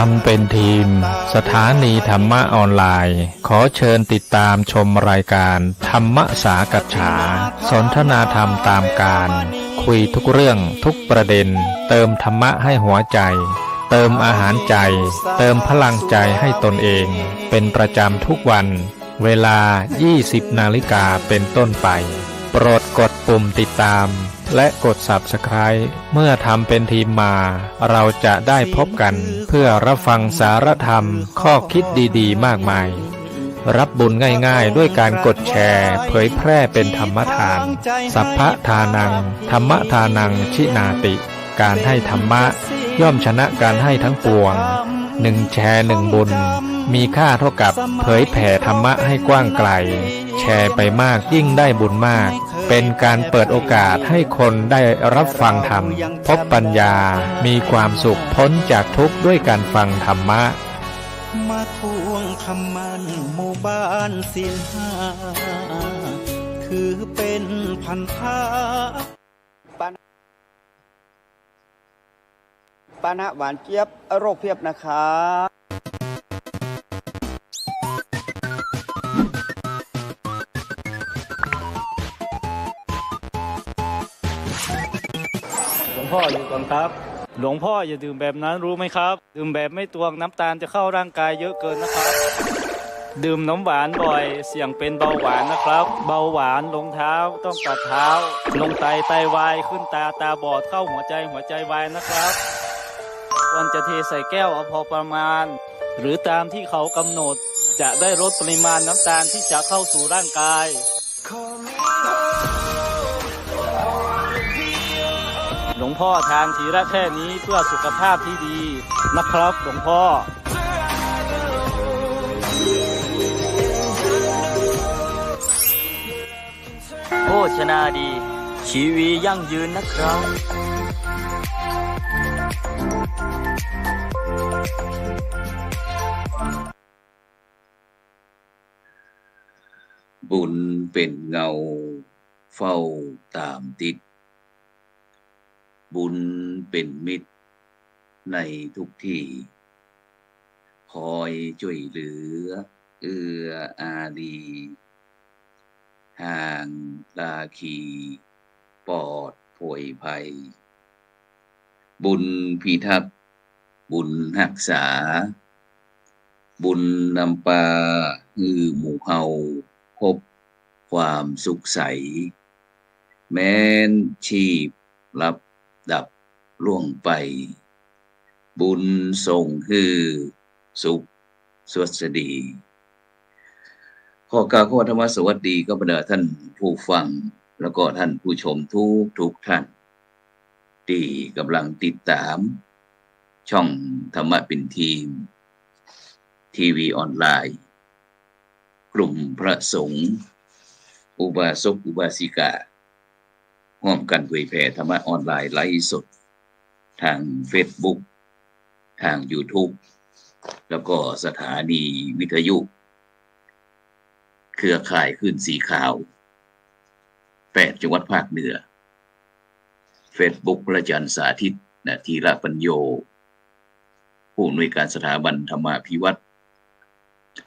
ำเป็นทีมสถานีธรรมะออนไลน์ขอเชิญติดตามชมรายการธรรมสากัจฉาสนทนาธรรมตามการคุยทุกเรื่องทุกประเด็นเติมธรรมะให้หัวใจเติมอาหารใจเติมพลังใจให้ตนเองเป็นประจำทุกวันเวลา 20 นาฬิกาเป็นต้นไปโปรดกดปุ่มติดตามและกด Subscribe เมื่อทำเป็นทีมมาเราจะได้พบกันเพื่อรับฟังสารธรรมข้อคิดดีๆมากมายรับบุญง่ายๆด้วยการกดแชร์เผยแพร่เป็นธรรมทานสัพพทานังธรรมทานังชินาติการให้ธรรมะย่อมชนะการให้ทั้งปวง1 แชร์1 บุญมีค่าเท่ากับเผยแผ่ธรรมะให้กว้างไกลแชร์ไปมากยิ่งได้บุญมากเป็นการเปิดโอกาสให้คนได้รับฟังธรรมพบปัญญามีความสุขพ้นจากทุกข์ด้วยการฟังธรรมะมาทวงคำมันหมู่บ้านศีลห้าถือเป็นพันธะปานะหวานเจี๊ยบโรคเพียบนะครับหลวงพ่ออยู่ก่อนครับหลวงพ่ออย่าดื่มแบบนั้นรู้ไหมครับดื่มแบบไม่ตวงน้ำตาลจะเข้าร่างกายเยอะเกินนะครับดื่มน้ำหวานบ่อยเสี่ยงเป็นเบาหวานนะครับเบาหวานลงเท้าต้องตัดเท้าลงไตวายขึ้นตาบอดเข้าหัวใจวายนะครับควรจะเทใส่แก้วเอาพอประมาณหรือตามที่เขากำหนดจะได้ลดปริมาณน้ำตาลที่จะเข้าสู่ร่างกายหลวงพ่อทานทีละแค่นี้เพื่อสุขภาพที่ดีนะครับหลวงพ่อโภชนาดีชีวิตยั่งยืนนะครับบุญเป็นเงาเฝ้าตามติดบุญเป็นมิตรในทุกที่คอยช่วยเหลือเอื้ออารีห่างลาคีปลอดโผยภัยบุญพิทักษ์บุญรักษาบุญนำปาฮือหมู่เฮาพบความสุขใสแม้นชีพรับดับล่วงไปบุญส่งคือสุขสวัสดีขอกล่าวธรรมสวัสดีกับบรรดาท่านผู้ฟังแล้วก็ท่านผู้ชมทุกท่านที่กำลังติดตามช่องธรรมะเป็นทีมทีวีออนไลน์กลุ่มพระสงฆ์อุบาสกอุบาสิการ่วมกันเผยแผ่ธรรมะออนไลน์ไลฟ์สดทาง Facebook ทาง YouTube แล้วก็สถานีวิทยุเครือข่ายคลื่นสีขาว8จังหวัดภาคเหนือ Facebook พระอาจารย์สาธิตธีระปัญโยผู้อำนวยการสถาบันธรรมาภิวัตร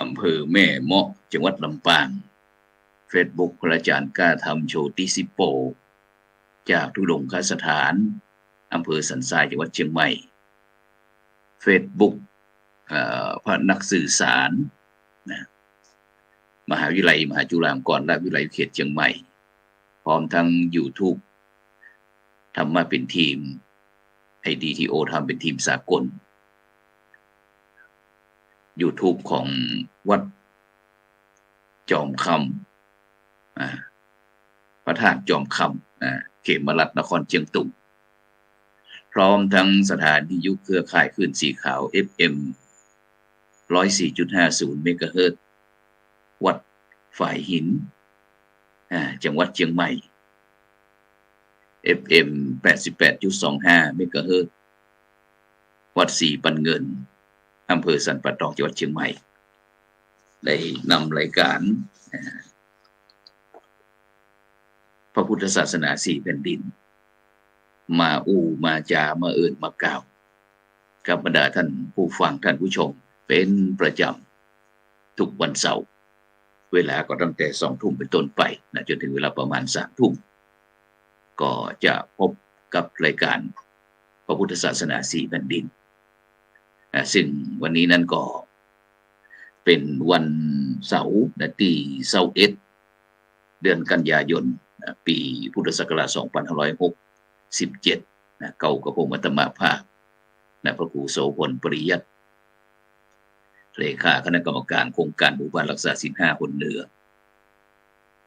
อำเภอแม่เมาะจังหวัดลำปาง Facebook พระอาจารย์กล้าธรรมโชติสิโปจากทุดงคสถานอำเภอสันทรายจังหวัดเชียงใหม่ Facebook พระนักสื่อสารมหาวิทยาลัยมหาจุฬาลงกรณราชวิทยาลัยเขตเชียงใหม่พร้อมทั้ง YouTube ทำมาเป็นทีม IDTO ทำเป็นทีมสากล YouTube ของวัดจอมคำพระธาตุจอมคำเขมรัตน์นครเชียงตุงพร้อมทั้งสถานียุคเครือข่ายคลื่นสีขาว FM 104.50 เมกะเฮิรตซ์วัดฝ่ายหินจังหวัดเชียงใหม่ FM 88.25 เมกะเฮิรตซ์วัดสีปันเงินอำเภอสันป่าตองจังหวัดเชียงใหม่ได้นำรายการพระพุทธศาสนา4 แผ่นดิน มามาจามาเอิญมากล่าว กับบรรดาท่านผู้ฟังท่านผู้ชมเป็นประจำทุกวันเสาร์เวลาก็ตั้งแต่2 ทุ่มเป็นต้นไปนะจนถึงเวลาประมาณ3 ทุ่มก็จะพบกับรายการพระพุทธศาสนา4 แผ่นดินซึ่งวันนี้นั้นก็เป็นวันเสาร์ที่21เดือนกันยายนปีพุทธศักราช2567เก่ากับผมอัตมาภาพพระครูโสพลปริยัติเลขาคณะกรรมการโครงการหมู่บ้านรักษาศีล 5 คนเหนือ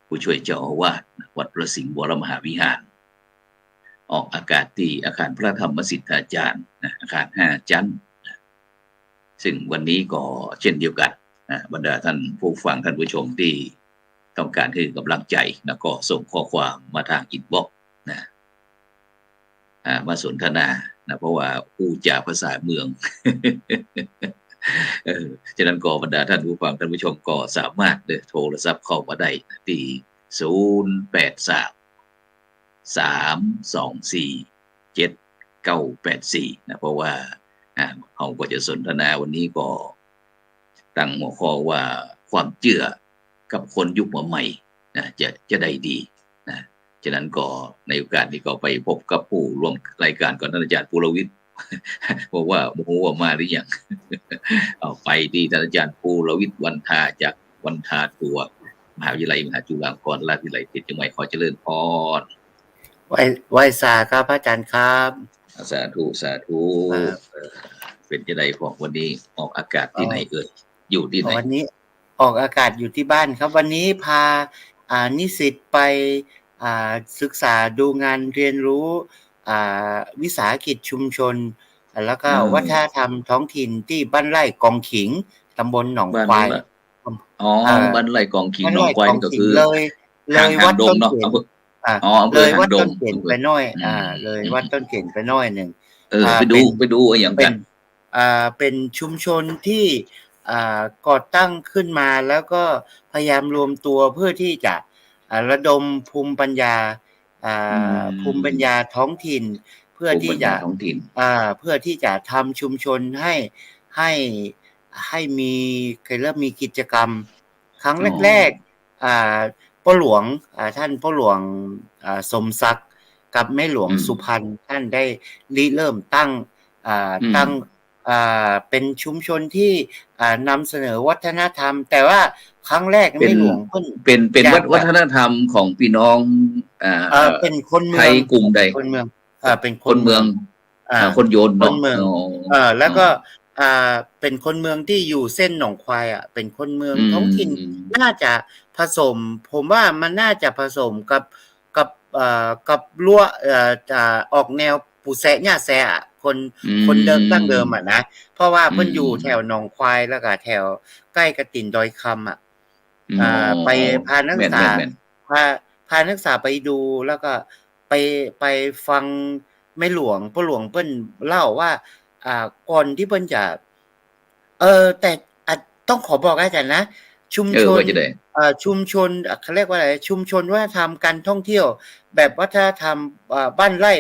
ผู้ช่วยเจ้าอาวาสวัดพระสิงห์วรมหาวิหารออกอากาศที่อาคารพระธรรมสิทธาจารย์อาคาร5 ชั้นซึ่งวันนี้ก็เช่นเดียวกันบรรดาท่านผู้ฟังท่านผู้ชมที่ต้องการให้กำลังใจก็ส่งข้อความมาทางอินบ็อกซ์มาสนทนาเพราะว่าผู้จาภาษาเมือง ฉะนั้นก็บรรดาท่านผู้ฟังท่านผู้ชมก็สามารถโทรศัพท์เข้ามาได้ที่083-324-7984เพราะว่าเราก็จะสนทนาวันนี้ก็ตั้งหัวข้อว่าความเชื่อกับคนยุคใหม่จะได้ดีฉะนั้นก็ในโอกาสนี้ก็ไปพบกับผู้ร่วมรายการก่อนท่านอาจารย์ปุรวิทย์บอกว่าโมโหว่ามาหรือยัง เอาไปที่ท่านอาจารย์ปุรวิทย์วันทาจากวันทาตัวมหาวิทยาลัยมหาจุฬาลงกรณราชวิทยาลัยเชียงใหม่ขอเจริญพรไหว้สาครับพระอาจารย์ครับสาธุสาธุเป็นจะได้ของวันนี้ออกอากาศที่ไหนเอ่ยอยู่ที่ไหนวันนี้ออกอากาศอยู่ที่บ้านครับวันนี้พานิสิตไปศึกษาดูงานเรียนรู้วิสาหกิจชุมชนแล้วก็วัฒนธรรมท้องถิ่นที่บ้านไร่กองขิงตำบลหนองควายบ้านไร่กองขิงหนองควายก็คือเลยวัดต้นเขียนเลยวัดต้นเขียนไปน้อยเลยวัดต้นเขียนไปน้อยหนึ่งไปดูอย่างกันเป็นชุมชนที่ก่อตั้งขึ้นมาแล้วก็พยายามรวมตัวเพื่อที่จะระดมภูมิปัญญาท้องถิ่นเพื่อที่จะทำชุมชนให้มีเริ่มมีกิจกรรมครั้งแรกพ่อหลวงท่านพ่อหลวงสมศักดิ์กับแม่หลวงสุพรรณท่านได้เริ่มตั้งเป็นชุมชนที่นำเสนอวัฒนธรรมแต่ว่าครั้งแรกไม่หลวงเป็นวัฒนธรรมของพี่น้องเป็นคนเมืองไทยกลุ่มใดคนเมืองเป็นคนเมืองคนโยนคนเมืองแล้วก็เป็นคนเมืองที่อยู่เส้นหนองควายเป็นคนเมืองท้องถิ่นน่าจะผสมผมว่ามันน่าจะผสมกับรั้วออกแนวปูแซะเนี่ยแซะคนเดิมตั้งเดิมนะเพราะว่าเพิ่นอยู่แถวหนองควายแล้วก็แถวใกล้กระตินดอยคำไปพานักศึกษาพานักศึกษาไปดูแล้วก็ไปฟังแม่หลวงพ่อหลวงเพิ่นเล่าว่าก่อนที่เพิ่นจะแต่ต้องขอบอกอาจารย์นะชุมชนเขาเรียกว่าอะไรชุมชนวัฒนธรรมการท่องเที่ยวแบบวัฒนธรรมบ้านไร่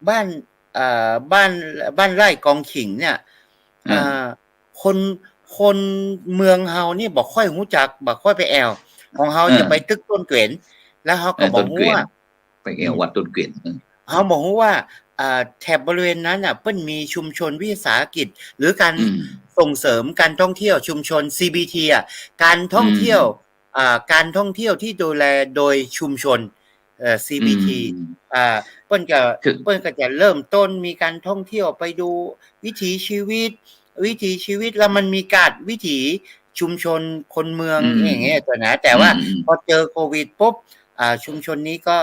บ้านไร่กองขิงเนี่ยคนเมืองเฮานี่บ่ค่อยรู้จักบ่ค่อยไปแอวของเฮาจะไปตึกต้นเกวียนแล้วเฮาก็บอกว่าไปแอววัดต้นเกวียนเฮาบอกว่าแถบบริเวณนั้นเปิ้นมีชุมชนวิสาหกิจหรือการส่งเสริมการท่องเที่ยวชุมชน CBT การท่องเที่ยวที่ดูแลโดยชุมชนCBT เปิ้นก็จะเริ่มต้นมีการท่องเที่ยวไปดูวิถีชีวิตแล้วมันมีการวิถีชุมชนคนเมืองอย่างเงี้ยตัวนะแต่ว่าพอเจอโควิดปุ๊บชุมชนนี้ก็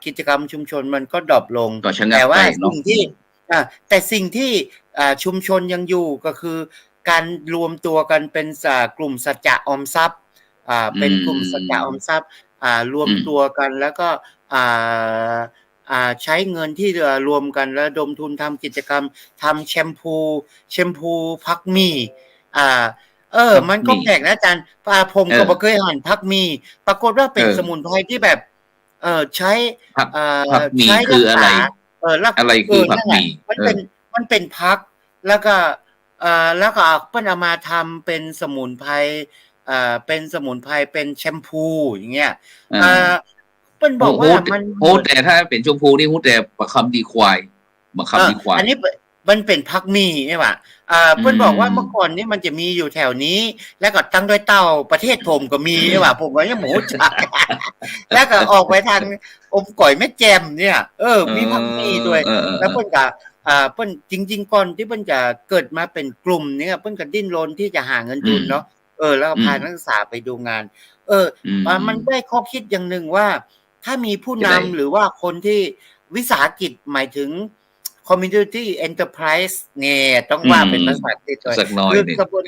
กิจกรรมชุมชนมันก็ดรอปลงแต่ว่าสิ่งที่ชุมชนยังอยู่ก็คือการรวมตัวกันเป็นกลุ่มสัจจะออมทรัพย์เป็นกลุ่มสัจจะออมทรัพย์รวมตัวกันแล้วก็ใช้เงินที่รวมกันระดมทุนทำกิจกรรมทำแชมพูพักมีมันก็แปลกนะอาจารย์ผมก็บ่เคยเห็นพักมีปรากฏว่าเป็นสมุนไพรที่แบบใช้พักมีคืออะไรอะไรคือพักมี มันเป็นพักแล้วก็แล้วก็เปิ้นเอามาทำเป็นสมุนไพรเป็นสมุนไพรเป็นแชมพูอย่างเงี้ยเปิ้นบอกว่ามันฮู้แต่ถ้าเป็นชมพูนี่ฮู้แต่ประคำดีควายประคำดีควายอันนี้มันเป็นพักมีใช่ป่ะเพิ่นบอกว่าเมื่อก่อนนี้มันจะมีอยู่แถวนี้แล้วก็ตั้งด้วยเต้าประเทศผมก็มีใช่ป่ะผมก็ยังหมูจักแล้วก็ออกไปทางอมก่อยแม่แจ่มเนี่ยมีพักมีด้วยแล้วเพิ่นก็เพิ่นจริงๆก่อนที่เพิ่นจะเกิดมาเป็นกลุ่มเนี่ยเพิ่นก็ดิ้นรนที่จะหาเงินทุนเนาะแล้วก็พานักศึกษาไปดูงานมันได้ข้อคิดอย่างหนึ่งว่าถ้ามีผู้นำหรือว่าคนที่วิสาหกิจหมายถึงcommunity enterprise เนี่ยต้องว่าเป็นภาษาอังกฤษด้วยคือกระบวน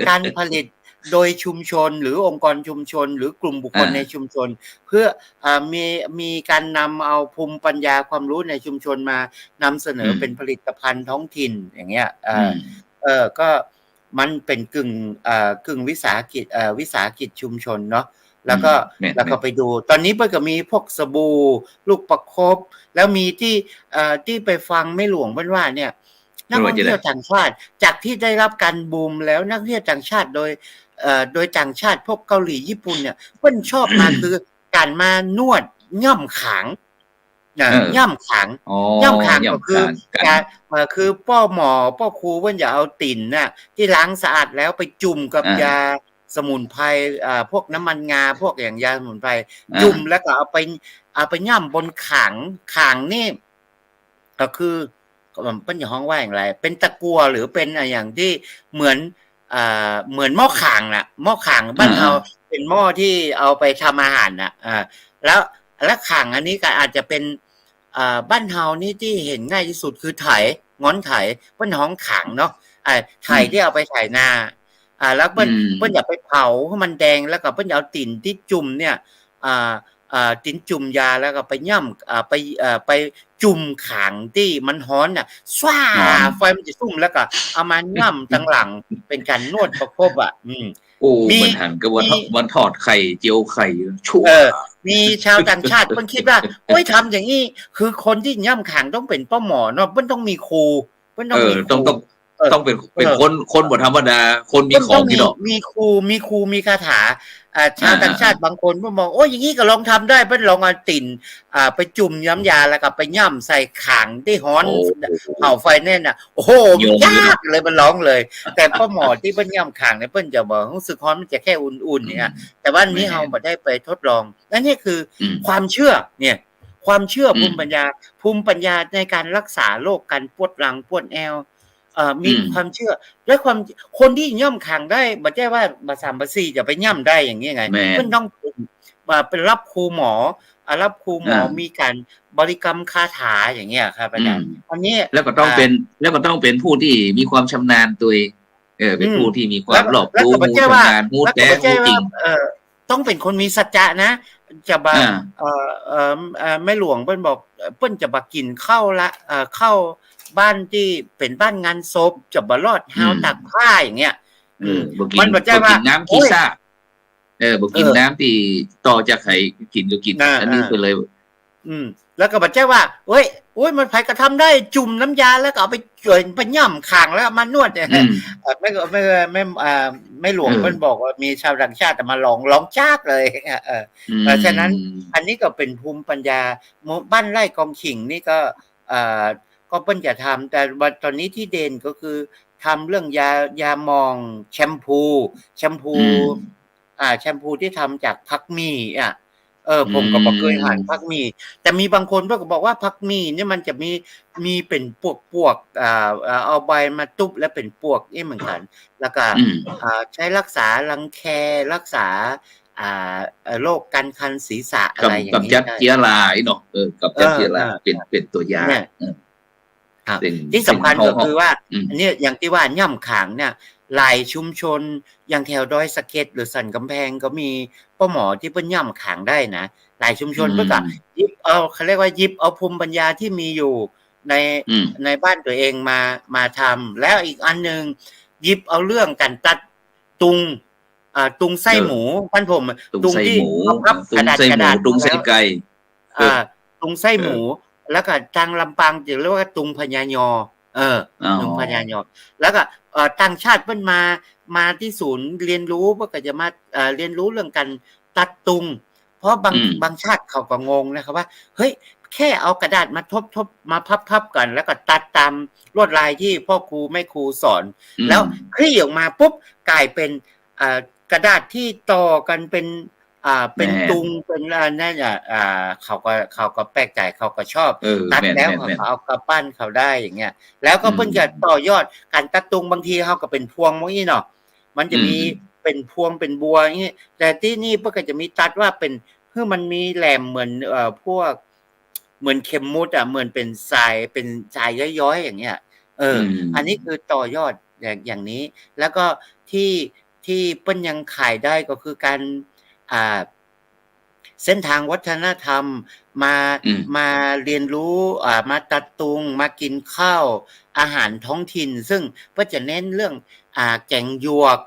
การผลิตโดยชุมชนหรือองค์กรชุมชนหรือกลุ่มบุคคลในชุมชนเพื่อมีการนำเอาภูมิปัญญาความรู้ในชุมชนมานำเสนอเป็นผลิตภัณฑ์ท้องถิ่นอย่างเงี้ยก็มันเป็นกึ่งวิสาหกิจชุมชนเนาะแล้วก็ไปดูตอนนี้เปิ้ลก็มีพวกสบู่ลูกประคบแล้วมีที่ไปฟังไม่หลวงเปิ้ลว่าเนี่ยนักท่องเที่ยวต่างชาติจากที่ได้รับการบูมแล้วนักท่องเที่ยวต่างชาติโดยต่างชาติพวกเกาหลีญี่ปุ่นเนี่ยเปิ้ลชอบมาคือการมานวดย่ำขางย่ำขางก็คือการคือป้อครูเปิ้ลอย่าเอาติ่นน่ะที่ล้างสะอาดแล้วไปจุ่มกับยาสมุนไพรพวกน้ำมันงาพวกอย่างยาสมุนไพรจุ่มแล้วก็เอาไปย่ำบนขางนี่ก็คือเปิ้นจะฮ้องว่าอย่างไรเป็นตะกัวหรือเป็นอย่างที่เหมือนหม้อข่างน่ะหม้อข่างบ้านเราเป็นหม้อที่เอาไปทำอาหารน่ะแล้วข่างอันนี้ก็อาจจะเป็นบ้านเฮานี่ที่เห็นง่ายที่สุดคือไถง้อนไถเปิ้นฮ้องข่างเนาะไถที่เอาไปไถนาแล้วเปิ้นอย่าไปเผาให้มันแดงแล้วก็เปิ้นเอาติ่นที่จุ่มเนี่ยติ่นจุ่มยาแล้วก็ไปย่ำไปจุ่มขางที่มันฮ้อนน่ะสว้าไฟมันจะซุ่มแล้วก็เอามาย่ำตั้งหลังเป็นการนวดประคบมีมันหันกับวันทอดไข่เจียวไข่ชั่วมีชาวต่างชาติเพิ่นคิดว่าโอ๊ยทำอย่างนี้คือคนที่ย่ำขางต้องเป็นป้าหมอเนาะเพิ่นต้องมีครูเพิ่นต้องมีต้องเป็นคนบ่ธรรมดาคนมีของพี่น้องมีครูมีคาถาชาวต่างชาติบางคนก็มองโอ้ยอย่างนี้ก็ลองทำได้เพิ่นลองเอาติ่นไปจุ่มน้ำยาแล้วก็ไปย่ำใส่ขางที่ฮ้อนเผาไฟแน่นน่ะโอ้โหมันยากเลยมันร้องเลยแต่ป้าหมอที่เพิ่นย่ำขางเนี่ยเพิ่นจะบอกรู้สึกฮ้อนมันจะแค่อุ่นๆเนี่ยแต่ว่านี้เฮาบ่ได้ไปทดลองนั่นนี่คือความเชื่อเนี่ยความเชื่อภูมิปัญญาในการรักษาโรคการปวดหลังปวดแอวมีความเชื่อและคนที่ย่ำขางได้บ่ใช่ว่าบ่3บ่4จะไปย่ำได้อย่างนี้ไงเพิ่นต้องเป็นรับครูหมอมีการบริกรรมคาถาอย่างเงี้ยครับอาจารย์อันนี้แล้วก็ต้องเป็นผู้ที่มีความชำนาญตัวเป็นผู้ที่มีความรอบรู้ชำนาญรู้แต่รู้จริงต้องเป็นคนมีสัจจะนะจะบ่แม่หลวงเพิ่นบอกเพิ่นจะบ่กินข้าวละข้าวบ้านที่เป็นบ้านงานศพจะบ่รอดหาวตักผ้าอย่างเงี้ยมันบ่ใช่ว่าน้ำขี้ซ่าบ่กินน้ำที่ต่อจากไข่กินก็กินอันนี้ไปเลยแล้วก็บ่ใช่ว่าโอ้ยมันไผก็ทำได้จุ่มน้ำยาแล้วก็เอาไปจ่วยไปย่ำขางแล้วมานวดไม่หลวงเพิ่นบอกว่ามีชาวต่างชาติมาลองจากเลยเพราะฉะนั้นอันนี้ก็เป็นภูมิปัญญาบ้านไร่กองขิงนี่ก็เปิ้นจะทำแต่ตอนนี้ที่เด่นก็คือทำเรื่องยาหม่องแชมพูที่ทำจากผักมีผมก็บ่เคยทานผักมีแต่มีบางคนเพิ่นก็บอกว่าผักมีเนี่ยมันจะมีเป็นปวกเอาใบมาตุ๊บแล้วเป็นปวกนี่เหมือนกันแล้วก็ใช้รักษารังแครักษาโรคกันคันศีรษะอะไรอย่างนี้กับจัดเชื้อราเนาะกับจัดเชื้อราเป็นตัวยาที่สำคัญก็คือว่าอันนี้อย่างที่ว่าย่ำขางเนี่ยหลายชุมชนอย่างแถวดอยสะเก็ดหรือสันกำแพงก็มีป้าหมอที่เพิ่นย่ำขางได้นะหลายชุมชนเพิ่นก็หยิบเอาเขาเรียกว่าหยิบเอาภูมิปัญญาที่มีอยู่ในบ้านตัวเองมาทำแล้วอีกอันนึงหยิบเอาเรื่องการตัดตุงไส้หมูบ้านผมตุงที่กระดาษตุงไส้ไก่ตุงไส้หมูแล้วก็ทางลำปางจะเรียกว่าตุงพญายอ อ๋อ หนุ่มพญายมแล้วก็ต่างชาติเพิ่นมาที่ศูนย์เรียนรู้เพื่อก็จะมาเรียนรู้เรื่องการตัดตุง เพราะบางชาติเขาก็งงนะครับว่าเฮ้ยแค่เอากระดาษมาทบมาพับกัน แล้วก็ตัดตามลวดลายที่พ่อครูแม่ครูสอน แล้วคลี่ออกมาปุ๊บกลายเป็นกระดาษที่ต่อกันเป็นตุงเป็นนั่นเขาก็แปลกใจเขาก็ชอบตัดแล้วเขาเอากระปั้นเขาได้อย่างเงี้ยแล้วก็เพิ่งจะต่อยอดการตัดตุงบางทีเขาก็เป็นพวงมั้งนี่เนาะมันจะมีเป็นพวงเป็นบัวอย่างงี้แต่ที่นี่เพิ่งก็จะมีตัดว่าเป็นคือมันมีแหลมเหมือนพวกเหมือนเข็มมุดเหมือนเป็นทรายย้อยๆอย่างเงี้ยอันนี้คือต่อยอดอย่างนี้แล้วก็ที่เปิ้นยังขายได้ก็คือการเส้นทางวัฒนธรรมมาเรียนรู้มาตัดตุงมากินข้าวอาหารท้องถิ่นซึ่งก็จะเน้นเรื่องแกงหยวก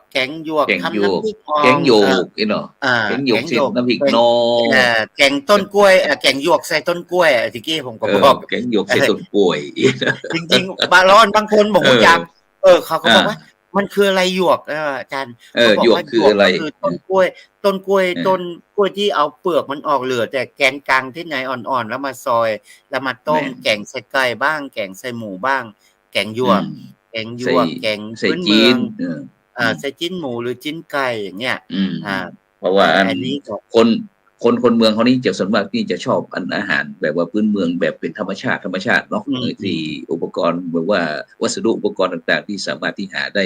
ทำน้ำพริกอ่องแกงหยวกเนาะแกงหยวกสิน้ำพริกนองแกงต้นกล้วยแกงหยวกใส่ต้นกล้วยทีกี้ผมก็บอกแกงหยวกใส่ต้นกล้วยจริงๆบางคนบอกว่าอยากเขาก็บอกว่ามันคืออะไรหยวกอาจารย์หยวกคืออะไรคือต้นกล้วยต้นกล้วยที่เอาเปลือกมันออกเหลือแต่แกนกลางที่ไหนอ่อนๆแล้วมาซอยแล้วมาต้มแกงใส่ไก่บ้างแกงใส่หมูบ้างแกงหยวกแกงพื้นเมืองใส่จิ้นหมูหรือจิ้นไก่อย่างเงี้ยเพราะว่าอันนี้คนเมืองเขานี่จะส่วนมากที่จะชอบอาหารแบบว่าพื้นเมืองแบบเป็นธรรมชาติเนาะที่อุปกรณ์แบบว่าวัสดุอุปกรณ์ต่างๆที่สามารถที่หาได้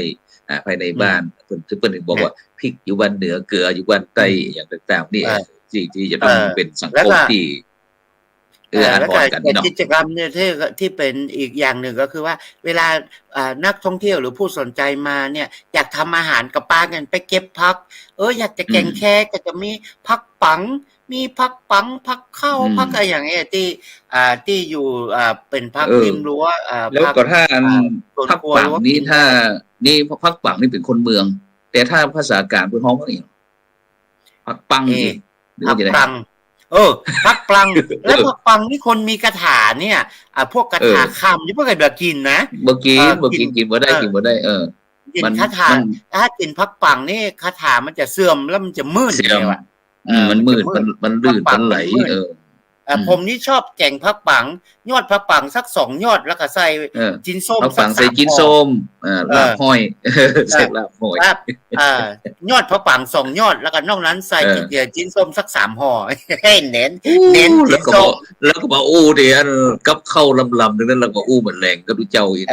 ภายในบ้านเพิ่นถึงบอกว่าพริกอยู่บ้านเหนือเกลืออยู่บ้านใต้อย่างต่างๆนี่ที่จะต้องเป็นสังคมที่แล้วก็กิจกรรมเนี่ยที่เป็นอีกอย่างหนึ่งก็คือว่าเวลานักท่องเที่ยวหรือผู้สนใจมาเนี่ยอยากทำอาหารกับป้ากันไปเก็บผักอยากจะแกงแค่ก็จะมีผักปังผักเข้าผักอะไรอย่างเงี้ยที่อยู่เป็นผักริมรั้วแล้วก็ถ้าผักปังนี้ถ้านี่ผักปังนี่เป็นคนเมืองแต่ถ้าภาษากลางเป็นฮ้องว่าอีกผักปังนี่ผักปังผักปังแล้วผักปังนี่คนมีคาถาเนี่ยพวกคาถาคำที่พวกไอ้กินนะบ่กินบ่ได้กินคาถาถ้ากินผักปังนี่คาถามันจะเสื่อมแล้วมันจะมืดเลยว่ะมันมืดมันลื่นมันไหลผมนี่ชอบแกงผักปังยอดผักปังสัก2 ยอดแล้วก็ใส่จินส้มผักปังใส่จินส้มลาบห้อยใส่ลาบห้อยยอดผักปัง2 ยอดแล้วก็นอกนั้นใส่จินส้มสัก3 ห่อให้เน้นแล้วก็บอกเดี๋ยวกับเข้าลำๆนั้นแล้วก็เหมือนแรงก็ดูเจ้าอีก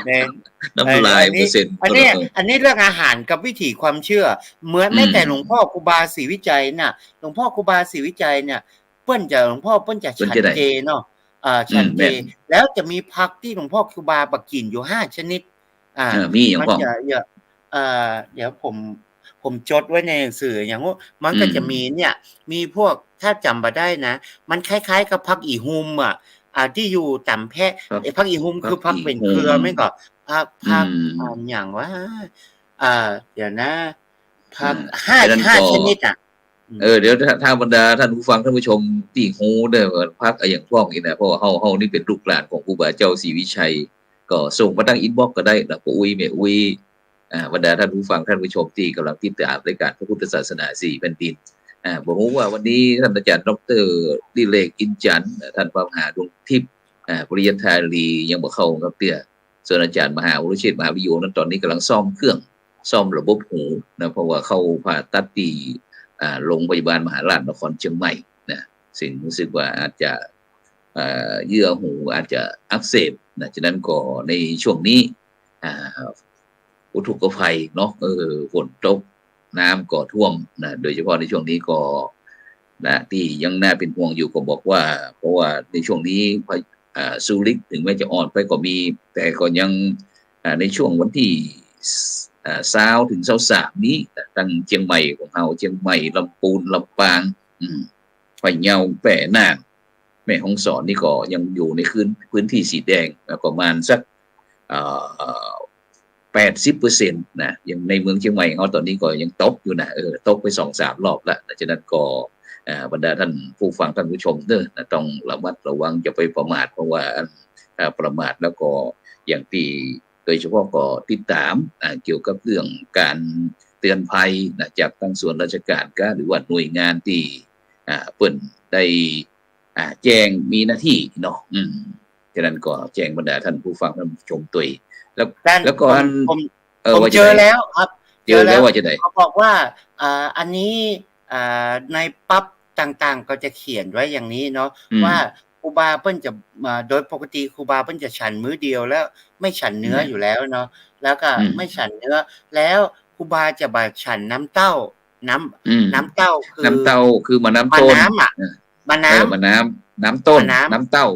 เน้นน้ำลายเปอร์เซ็นต์อันนี้เรื่องอาหารกับวิถีความเชื่อเหมือนแม้แต่หลวงพ่อครูบาศรีวิจัยน่ะหลวงพ่อครูบาศรีวิจัยเนี่ยหลวงพ่อเฉันเจเนาะฉันเจแล้วจะมีผักที่หลวงพ่อครูบาบักกินอยู่5 ชนิดมีอย่างพ่อเดี๋ยวผมจดไว้ในหนังสืออย่างว่ามันก็จะมีเนี่ยมีพวกถ้าจำมาได้นะมันคล้ายๆกับผักอีฮุมที่อยู่ต่ำแพะผักอีฮุมคือผักเป็นเครือไม่ก็ผักอย่างว่าเดี๋ยวนะผัก5 ชนิดเดี๋ยวถ้าบรรดาท่านผู้ฟังท่านผู้ชมที่ฮู้เด้อพักอย่างพ้องอีกนะเพราะว่าเฮานี่เป็นลูกหลานของครูบาเจ้าศรีวิชัยก็ส่งมาทางอินบ็อกซ์ก็ได้นะปู่อุ้ยแม่อุ้ยบรรดาท่านผู้ฟังท่านผู้ชมที่กำลังติดตามรายการพระพุทธศาสนา4 แผ่นดินบอกว่าวันนี้ท่านอาจารย์ดร.ดิเลกอินจันทร์ท่านพระมหาดวงทิพย์ปริยันธาลียังบ่เข้าครับเตี้ยส่วนอาจารย์มหาวรุเชษฐ์มหาวิโยนั้นตอนนี้กำลังซ่อมระบบหูนะเพราะว่าเข้าผ่าตัดที่โรงพยาบาลมหาราชนครเชียงใหม่นะสิ่งรู้สึกว่าอาจจะเยื่อหูอาจจะอักเสบนะฉะนั้นก็ในช่วงนี้อุทกภัยเนาะฝนตกน้ำก็ท่วมนะโดยเฉพาะในช่วงนี้ก็นะที่ยังน่าเป็นห่วงอยู่ก็บอกว่าเพราะว่าในช่วงนี้ซูริกถึงแม้จะอ่อนไปก็มีแต่ก็ยังในช่วงวันที่20ถึง23นี้ตั้งเชียงใหม่ของเฮาเชียงใหม่ลำพูนลำปางพะเยาแปร่น่านแม่ฮ่องสอนนี่ก็ยังอยู่ในพื้นที่สีแดงประมาณสัก80%นะยังในเมืองเชียงใหม่เฮาตอนนี้ก็ยังตกอยู่นะตกไป 2-3 รอบแล้วฉะนั้นก็บรรดาท่านผู้ฟังท่านผู้ชมต้องระมัดระวังอย่าไปประมาทเพราะว่า ประมาทแล้วก็อย่างที่โดยเฉพาะก็ติดตามเกี่ยวกับเรื่องการเตือนภัยจากทางส่วนราชการก็หรือว่าหน่วยงานที่เปิ่นได้แจ้งมีหน้าที่เนาะฉะนั้นก็แจ้งบรรดาท่านผู้ฟังท่านผู้ชมตัวแล้วก็ผมเจอแล้วครับเจอแล้วว่าจะได้เขาบอกว่าอันนี้ในปั๊บต่างๆก็จะเขียนไว้อย่างนี้เนาะว่าครูบาเปิ้นจะโดยปกติครูบาเปิ้นจะฉันมื้อเดียวแล้วไม่ฉันเนื้ออยู่แล้วเนาะแล้วก็ไม่ฉันเนื้อแล้วครูบาจะบ่ฉันน้ำเต้าน้ำเต้าคือมะน้ำต้นมะน้ำน้ำต้นน้ำเต้า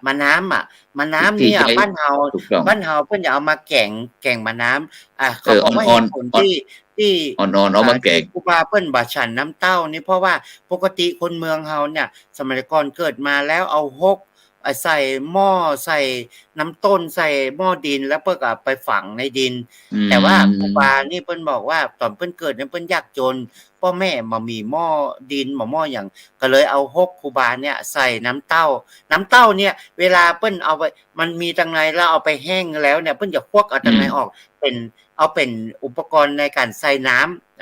มะน้ำเนี่ยบ้านเฮาเพิ่นจะเอามาแกงมะน้ำเขาบอกว่าเหตุผลที่อ่อนๆเอามาแกงครูบาเปิ้นบ่ฉันน้ำเต้านี่เพราะว่าปกติคนเมืองเฮาเนี่ยสมัยก่อนเกิดมาแล้วเอาฮกใส่หม้อใส่น้ำต้นใส่หม้อดินแล้วเพิ่นก็ไปฝังในดินแต่ว่าครูบานี่เพิ่นบอกว่าตอนเพิ่นเกิดเนี่ยเพิ่นยากจนพ่อแม่บ่มีหม้อดินหม้อหยังก็เลยเอาฮกครูบาเนี่ยใส่น้ำเต้าเนี่ยเวลาเพิ่นเอาไปมันมีจังไดแล้วเอาไปแห้งแล้วเนี่ยเพิ่นจะควักเอาจังไดออกเป็นอุปกรณ์ในการใส่น้ำ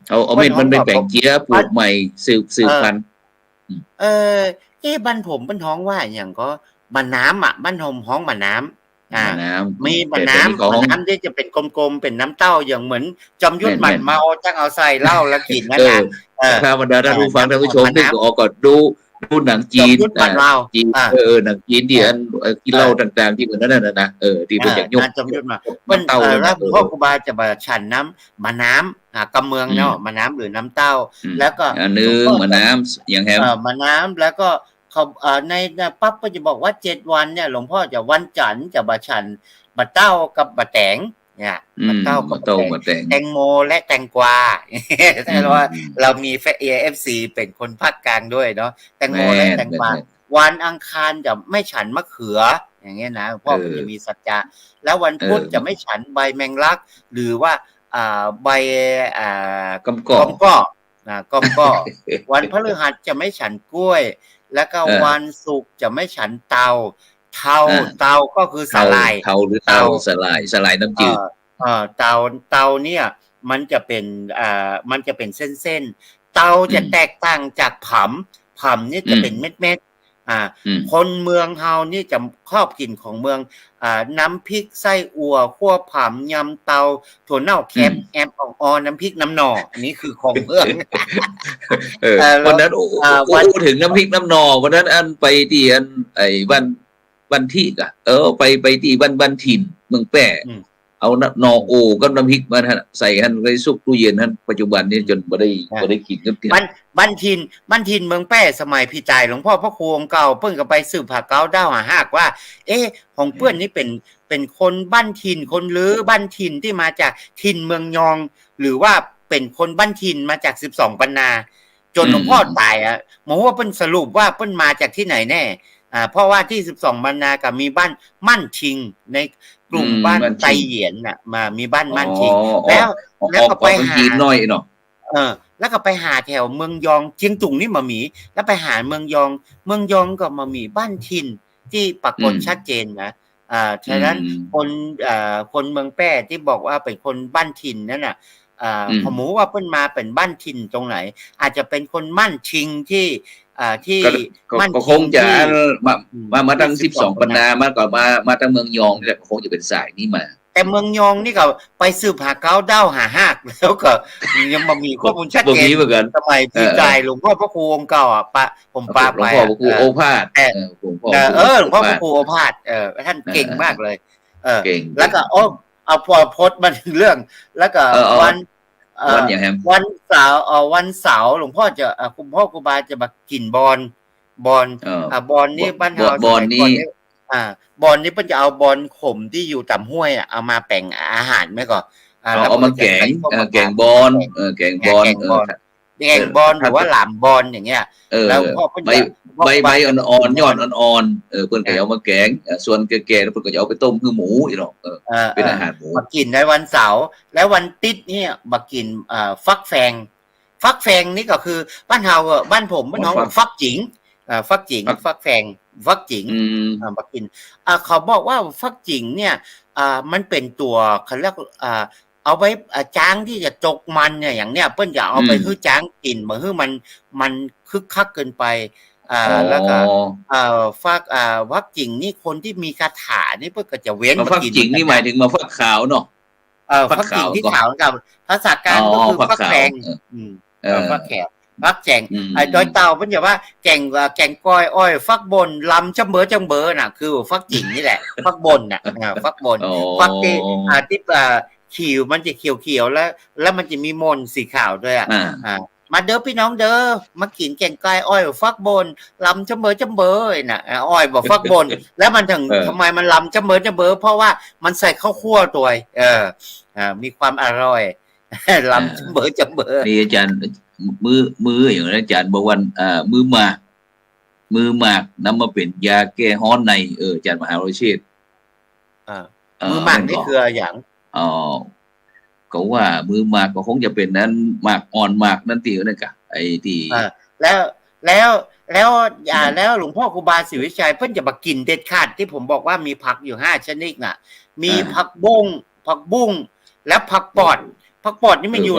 เอาเม็ดมันไปแบ่งเจี๊ยปลูกใหม่สืบพันธุ์บ้านผมบ้านท้องว่าอย่างก็มะน้ำบ้านผมฮ้องมะน้ำมีมะน้ำที่จะเป็นกลมๆเป็นน้ำเต้าอย่างเหมือนจอมยุทธหมัดเมาจังเอาใส่เหล้าแล้วกินนั่นน่ะถ้าบรรดาท่านผู้ฟังท่านผู้ชมนี่ก็ดูหนังจีนหนังจีนที่อันกินเหล้าต่างๆที่เหมือนนั้นนะที่เป็นอย่างยกจอมยุทธมาเปิ้นแล้วพ่อครูบาจะมาฉันน้ำมะน้ำกำเมืองเนาะมะน้ำหรือน้ำเต้าแล้วก็มะน้ำอย่างแฮมมะน้ำแล้วก็เขาในปั๊บก็จะบอกว่า7วันเนี่ยหลวงพ่อจะวันจันทร์จะบะฉันบะเต้ากับบะแตงเนี่ยบะเต้ากับบะแตงแตงโมและแตงกวาแต่ว่าเรามีAFC เป็นคนภาคกลางด้วยเนาะแตงโมและแตงกวาวันอังคารจะไม่ฉันมะเขืออย่างเงี้ยนะพ่อมันจะมีสัจจะแล้ววันพุธจะไม่ฉันใบแมงลักหรือว่าใบกำก้อวันพฤหัสจะไม่ฉันกล้วยแล้วก็วันศุกร์จะไม่ฉันเตาก็คือสลายหรือเตาสลายน้ำจืดเตาเนี่ยมันจะเป็นเส้นๆเตาจะแตกต่างจากผำนี่จะเป็นเม็ดคนเมืองเฮานี่จะชอบกินของเมืองน้ำพริกไส้อั่วคั่วผำยำเตาถั่วเน่าแคบแอมอ่อนน้ำพริกน้ำหน่ออันนี้คือของเมืองวันนั้นถึงน้ำพริกน้ำหน่อวันนั้นอันไปที่อันบ้านที่ก็ไปที่บ้านถิ่นเมืองแป้เอาหน่อโอกับน้ำพริกมาใส่หันไว้ซุกตู้เย็นหันปัจจุบันนี้จนบ่ได้กินกับบ้านถิ่นเมืองแป้สมัยพี่จ่ายหลวงพ่อพระครูองค์เก่าเพิ่นก็ไปสืบหาเก้าดาวหาหากว่าของเปิ้นนี่เป็นคนบ้านถิ่นคนลือบ้านถิ่นที่มาจากถิ่นเมืองยองหรือว่าเป็นคนบ้านถิ่นมาจาก12ปันนาจนหลวงพ่อตายหมอว่าเปิ้นสรุปว่าเปิ้นมาจากที่ไหนแน่เพราะว่าที่12ปันนาก็มีบ้านมั่นชิงในกลุ่มบ้านไตเหยียนน่ะมามีบ้านมั่นชิงแล้วก็ไปหาน้อยเนาะแล้วก็ไปหาแถวเมืองยองเชียงตุงนี่มามีแล้วไปหาเมืองยองก็มามีบ้านถิ่นที่ปรากฏชัดเจนนะฉะนั้นคนเมืองแป้ที่บอกว่าเป็นคนบ้านถิ่นนั่นน่ะผมว่าเพิ่นมาเป็นบ้านถิ่นตรงไหนอาจจะเป็นคนมั่นชิงที่มันคงจะมาตั้ง12ปันนามาก่อนมาตั้งเมืองยองแต่คงจะเป็นสายนี้มาแต่เมืองยองนี่ก็ไปสืบหาเก้าด้าวหาหากแล้วก็ยังมามีข้อมูลชัดเจนสมัยพี่จ่ายหลวงพ่อพระครูองค์เก่าผมปาไปหลวงพ่อพระครูโอภาสหลวงพ่อพระครูโอภาสท่านเก่งมากเลยแล้วก็เอาพอโพสต์มาเรื่องแล้วก็วันเสาร์หลวงพ่อจะคุณพ่อครูบาจะมากินบอลนี่บ้านเฮาบอลนี่บอลนี่เพิ่นจะเอาบอลขมที่อยู่ต่ำห้วยเอามาแปลงอาหารไหมก่อนเอามาแกงบอลแกงบอลหรือว่าหลามบอลอย่างเงี้ยแล้วพ่อเพิ่นใบอ่อนๆยอดอ่อนๆเพิ่นก็เอามาแกงส่วนแก่ๆแล้วเพิ่นก็จะเอาไปต้มคือหมูอีเนาะเป็นอาหารหมูมากินในวันเสาร์แล้ววันติดเนี่ยมากินฟักแฟงนี่ก็คือบ้านเฮาบ้านผมบ้านน้องฟักจิ๋ง ฟักจิงฟักแฟงฟักจิงบักกินเขาบอกว่าฟักจิงเนี่ยมันเป็นตัวเขาเรียกเอาไว้จ้างที่จะจกมันเนี่ยอย่างเนี้ยเปิ้นอย่าเอาไปฮื้อจ้างกินบ่ฮื้อมันคึกคักเกินไปแล้วก็ฟักจิงนี่คนที่มีคาถานี่เพิ่นก็จะเว้นมากินฟักจิงนี่หมายถึงมาฟักขาวเนาะฟักจิงที่ขาวกับภาษากลางก็คือฟักแฟงฟักแขกฟักแจงโดยเต่าเพิ่นจะว่าแกงก้อยอ้อยฟักบนลำจังเบอน่ะคือฟักจิงนี่แหละฟักบนน่ะฟักบนฟักที่ขิวมันจะเขียวๆแล้วมันจะมีมนสีขาวด้วยมาเด้อพี่น้องเด้อมากินแกงก้อยอ้อยฟักบนลำจังเบอน่ะอ้อยบอกฟักบนแล้วมันถึงทำไมมันลำจังเบอเพราะว่ามันใส่ข้าวคั่วตัวมีความอร่อยลำจังเบอนี่อาจารย์มืออย่างนั้นอาจารย์บอกว่ามือหมากนำมาเป็นยาแก้ฮ้อนในอาจารย์มหาวิเชษฐ์มือหมากนี่คืออย่างก็ว่ามือหมากก็คงจะเป็นนั้นหมากอ่อนหมากนั่นตีนั่นกะไอ้ที่แล้วหลวงพ่อครูบาศรีวิชัยเพิ่นจะมากินเด็ดขาดที่ผมบอกว่ามีผักอยู่5ชนิดน่ะมีผักบุ้งและผักปอดนี่มันอยู่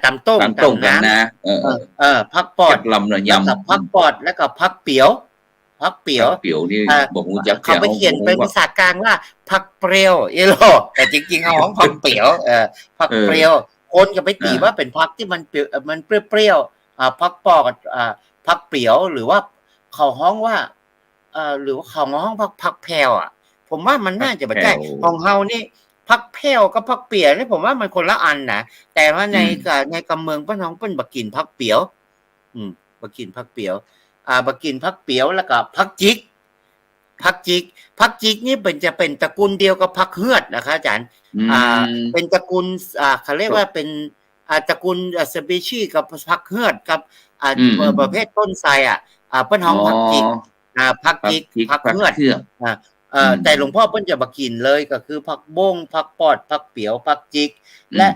ตามต้มนะผักปอดลำระยำผักปอดแล้วก็ผักเปียวนี่บอกรู้จักเขาไปเขียนเป็นภาษากลางว่าผักเปรี้ยวแต่จริงๆเขาของผักเปียวผักเปรี้ยวคนก็ไปตีว่าเป็นผักที่มันเปรี้ยวผักปอดผักเปียวหรือว่าเขาฮ้องว่าหรือว่าเขาฮ้องผักแพรวผมว่ามันน่าจะไม่ใช่ของเฮานี่ผักแพรวกับผักเปียวนี่ผมว่ามันคนละอันนะแต่ว่าในกำเมืองป้าน้องเปิ้นบักกินผักเปียวบักกินผักเปียวบักกินผักเปียวแล้วก็ผักจิกนี่จะเป็นตระกูลเดียวกับผักเฮือดนะคะอาจารย์เป็นตระกูลเขาเรียกว่าเป็นตระกูลสปีชีส์กับผักเฮือดกับประเภทต้นไทรเปิ้นฮ้องผักจิกผักเฮือดแต่หลวงพ่อเปิ้นจะบักกินเลยก็คือผักบงผักปอดผักเปียวผักจิกและ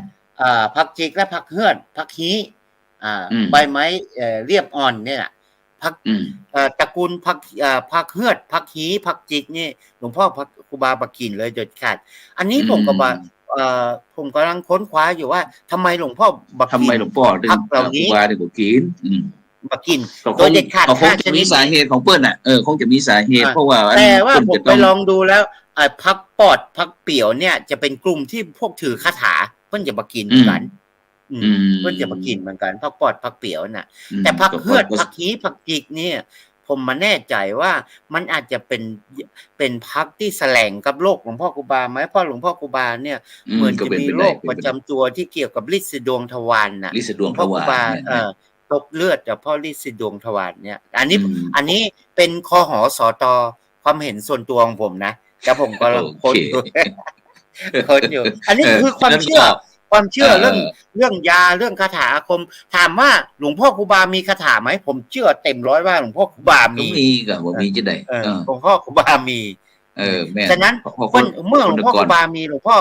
ผักจิกและผักเฮือดผักฮีใบไม้เรียบอ่อนเนี่ยผักตระกูลผักเฮือดผักฮีผักจิกนี่หลวงพ่อครูบาบักกินเลยโดยขาดอันนี้ผมก็ผมกำลังค้นคว้าอยู่ว่าทำไมหลวงพ่อบักกินทำไมหลวงพ่อถึงครูบาถึงบักกินโดยเด็ดขาดคงจะมีสาเหตุของเปิ้ลคงจะมีสาเหตุเพราะว่าแต่ว่าผมไปลองดูแล้วผักปอดผักเปียวเนี่ยจะเป็นกลุ่มที่พวกถือคาถาเปิ้ลจะบักกินเหมือนกันเพิ่นจะมากินเหมือนกันผักปอดผักเปียวน่ะแต่ผักเฮือดผักฮีผักจิกเนี่ยผมมาแน่ใจว่ามันอาจจะเป็นผักที่แสลงกับโรคหลวงพ่อครูบาไหมเพราะหลวงพ่อครูบาเนี่ยเหมือนจะมีโรคประจำตัวที่เกี่ยวกับฤทธิ์สีดวงทวารน่ะหลวงพ่อครูบาตกเลือดจากพ่อฤทธิ์สีดวงทวารเนี่ยอันนี้เป็นคหสตความเห็นส่วนตัวของผมนะแต่ผมก็ค้นอยู่อันนี้คือความเชื่อเรื่องยาเรื่องคาถาอาคมถามว่าหลวงพ่อครูบามีคาถาไหมผมเชื่อเต็มร้อยว่าหลวงพ่อครูบามีกับว่ามีจะได้หลวงพ่อครูบามีแม่ฉะนั้นเมื่อหลวงพ่อครูบามีหลวงพ่อ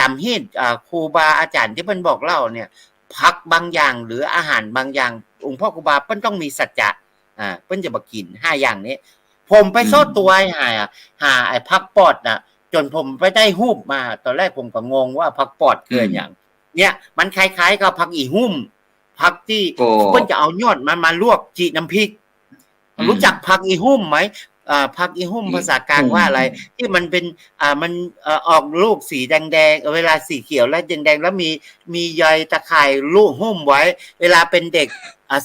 ตามฮีดครูบาอาจารย์ที่เพิ่นบอกเล่าเนี่ยผักบางอย่างหรืออาหารบางอย่างหลวงพ่อครูบาเพิ่นต้องมีสัจจะเพิ่นจะมากิน5อย่างนี้ผมไปซ่อตัวหาไอ้ผักปอดน่ะจนผมไปได้ฮูบมาตอนแรกผมก็งงว่าผักปอดคืออย่างเนี่ยมันคล้ายๆกับผักอีหุ่มผักที่เพิ่นจะเอายอดมันมาลวกจีน้ำพริกรู้จักผักอีหุ่มไหมผักอีหุ่มภาษากลางว่าอะไรที่มันเป็นมันออกลูกสีแดงๆเวลาสีเขียวแล้วแดงๆแล้วมีใยตะข่ายลูกหุ้มไว้เวลาเป็นเด็ก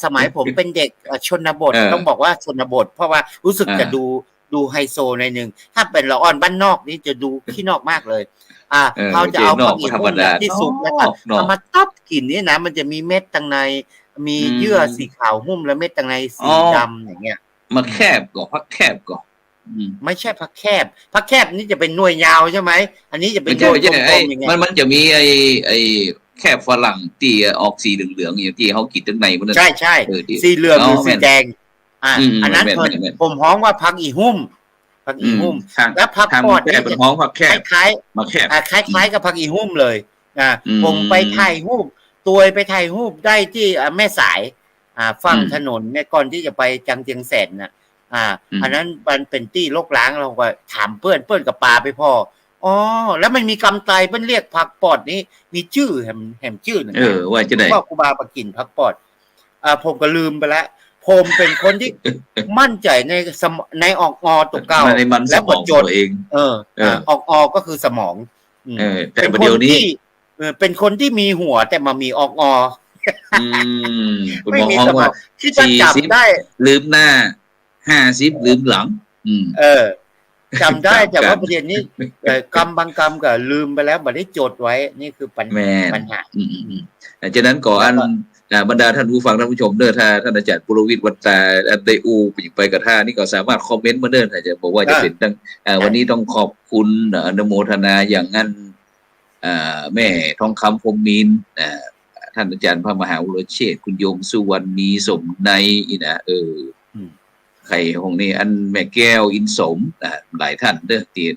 สมัยผมเป็นเด็กชนบทต้องบอกว่าชนบทเพราะว่ารู้สึกจะดูไฮโซในนึงถ้าเป็นละอ่อนบ้านนอกนี่จะดูขี้นอกมากเลยเขาจะเอาผักอีหุ่มที่สุกแล้วก็เอามาตับกินนี่นะมันจะมีเม็ดตังในมีเยื่อสีขาวหุ้มแล้วเม็ดตังในสีดำอย่างเงี้ยมาแคบก่อนพักแคบก่อนไม่ใช่ผักแคบนี่จะเป็นหน่วยยาวใช่ไหมอันนี้จะเป็นกลมๆอย่างเงี้ยมันจะมีไอ้แคบฝรั่งตีออกสีเหลืองๆอย่างที่เขากินตั้งในมันใช่สีเหลืองหรือสีแดงอันนั้นผมฮ้องว่าผักอีหุ่มแล้วผักปอดนี่เป็นฮ้องผักแคบคล้ายกับผักอีหุ่มเลยผมไปถ่ายรูปตัวไปถ่ายรูปได้ที่แม่สาย ฝั่งถนนเนี่ยก่อนที่จะไปจังเจียงแสนน่ะอันนั้นมันเป็นที่รกร้างเราก็ถามเพื่อนกับปาไปพ่ออ๋อแล้วมันมีกำไตเพิ่นเรียกผักปอดนี้มีชื่อแหมชื่อหนึ่งว่าจะได้ว่าครูบาปะกินผักปอดผมก็ลืมไปแล้วผมเป็นคนที่มั่นใจในออกตัวเก่าแล้วก็จดเองออกก็คือสมองแต่ประเดี๋ยวนี้เป็นคนที่มีหัวแต่มามีออกไม่มีสมองที่จะจับได้ลืมหน้า50ลืมหลังจำได้แต่ว่าประเด็นนี้กรรมบางกรรมก็ลืมไปแล้วไม่ได้จดไว้นี่คือปัญหาฉะนั้นก่อนบรรดาท่านผู้ฟังท่านผู้ชมเด้อถ้าท่านอาจารย์ปุรวิทย์วัฒนาได้ไปกระท่านี่ก็สามารถคอมเมนต์มาเด้อถ้าจะบอกว่าจะเป็นตั้งวันนี้ต้องขอบคุณอนุโมทนาอย่างนั้นแม่ทองคำพรหมมีนท่านอาจารย์พระมหาวโรเชษฐ์คุณโยมสุวรรณีสมในนะใครของนี้อันแม่แก้วอินสมหลายท่านเด้อที่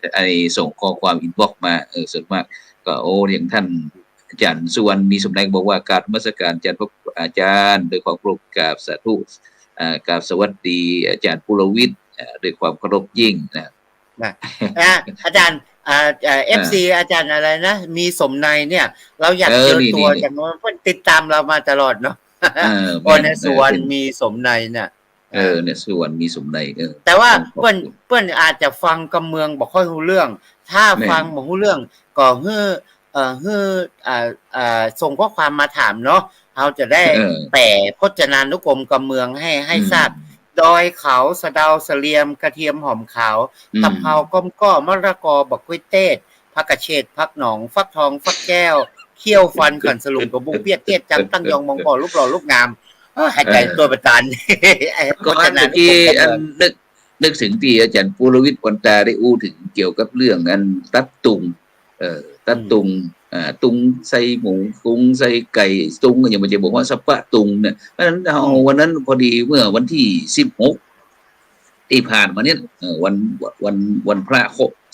ส่งข้อความอินบ็อกซ์มาส่วนมากก็อย่างท่านอาจารย์สุวรรณมีสมแดงบอกว่าการนมัสการอาจารย์ด้วยความเคารพกราบสาธุกราบสวัสดีอาจารย์ปุรวิทย์ด้วยความเคารพยิ่งนะอาจารย์FC อาจารย์อะไรนะมีสมในเนี่ยเราอยากเจอตัวจังว่าเพิ่นติดตามเรามาตลอดเนาะในสุวรรณมีสมในเนี่ยเนี่ยส่วนมีสมในแต่ว่าเปิ้นอาจจะฟังกำเมืองบ่ค่อยรู้เรื่องถ้าฟังบ่รู้เรื่องก็ส่งข้อความมาถามเนาะเราจะได้แปลพจนานุกรมกำเมืองให้ทราบดอยเขาสะเดาเสลียมกระเทียมหอมขาวตะเภาก้มก้อมะระกอบักกุ้ยเต้ผักกระเฉดผักหนองฟักทองฟักแก้วเขี้ยวฟันขันสลุงกับบุ้งเปียกเตี้ยจังตั้งยองมองบ่อรูปหล่อรูปงามหายใจตัวประจานก็อันเมื่อกี้นึกถึงที่อาจารย์ปุรวิทย์วันตาได้ถึงเกี่ยวกับเรื่องอันตัดตุงตัดตุงตุงใส่หมูตุงใส่ไก่ตุงอย่างมันจะบอกว่าสัปปะตุงเนี่ยเพราะฉะนั้นวันนั้นพอดีเมื่อวันที่16ที่ผ่านมาเนี่ยวันพระ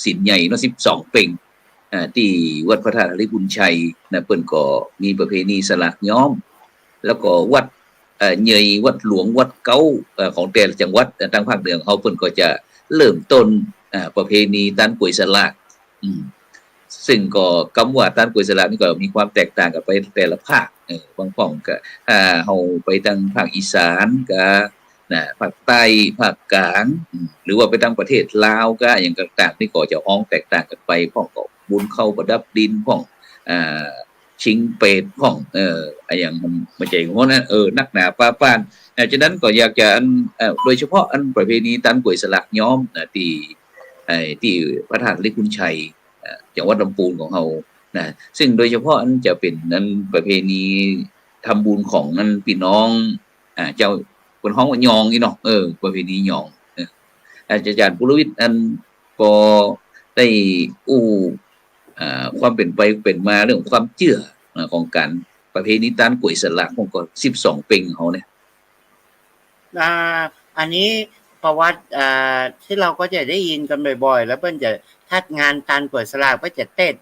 ศีลใหญ่เนาะ12เพ็งที่วัดพระธาตุอริบุญชัยนะเปิ้นก็มีประเพณีสลากย้อมแล้วก็วัดใหญ่วัดหลวงวัดเก้าของแต่ละจังหวัดทางภาคเหนือเขาเพิ่นก็จะเริ่มต้นประเพณีต้านกล้วยสลากซึ่งก็คำว่าต้านกล้วยสลากนี่ก็มีความแตกต่างกันไปแต่ละภาคบางฝั่งก็เฮาไปทางภาคอีสานก็ภาคใต้ภาคกลางหรือว่าไปทางประเทศลาวก็อย่างต่างๆนี่ก็จะฮ้องแตกต่างกันไปพ้องก็บุญเข้าประดับดินพ้องชิงเป็ดพ้องอย่างมันใจของนั้นนักหนาป้าป้านฉะนั้นก็อยากจะโดยเฉพาะอันประเพณีต้านกล้วยสลากย้อมที่พระธาตุลิบุญชัยจังหวัดลำพูนของเราซึ่งโดยเฉพาะอันจะเป็นนั้นประเพณีทำบุญของนั้นพี่น้องเจ้าคนฮ้องว่ายองนี่เนาะประเพณียองอาจารย์ปุรวิทย์อันก็ได้ความเป็นไปเป็นมาเรื่องความเชื่อของการประเพณีต้านกล้วยสลากของก็12เพ็งเขาเนี่ยอันนี้ประวัติที่เราก็จะได้ยินกันบ่อยๆแล้วเพิ่นจะถ้างานต้านกล้วยสลากเพิ่นจะเต้น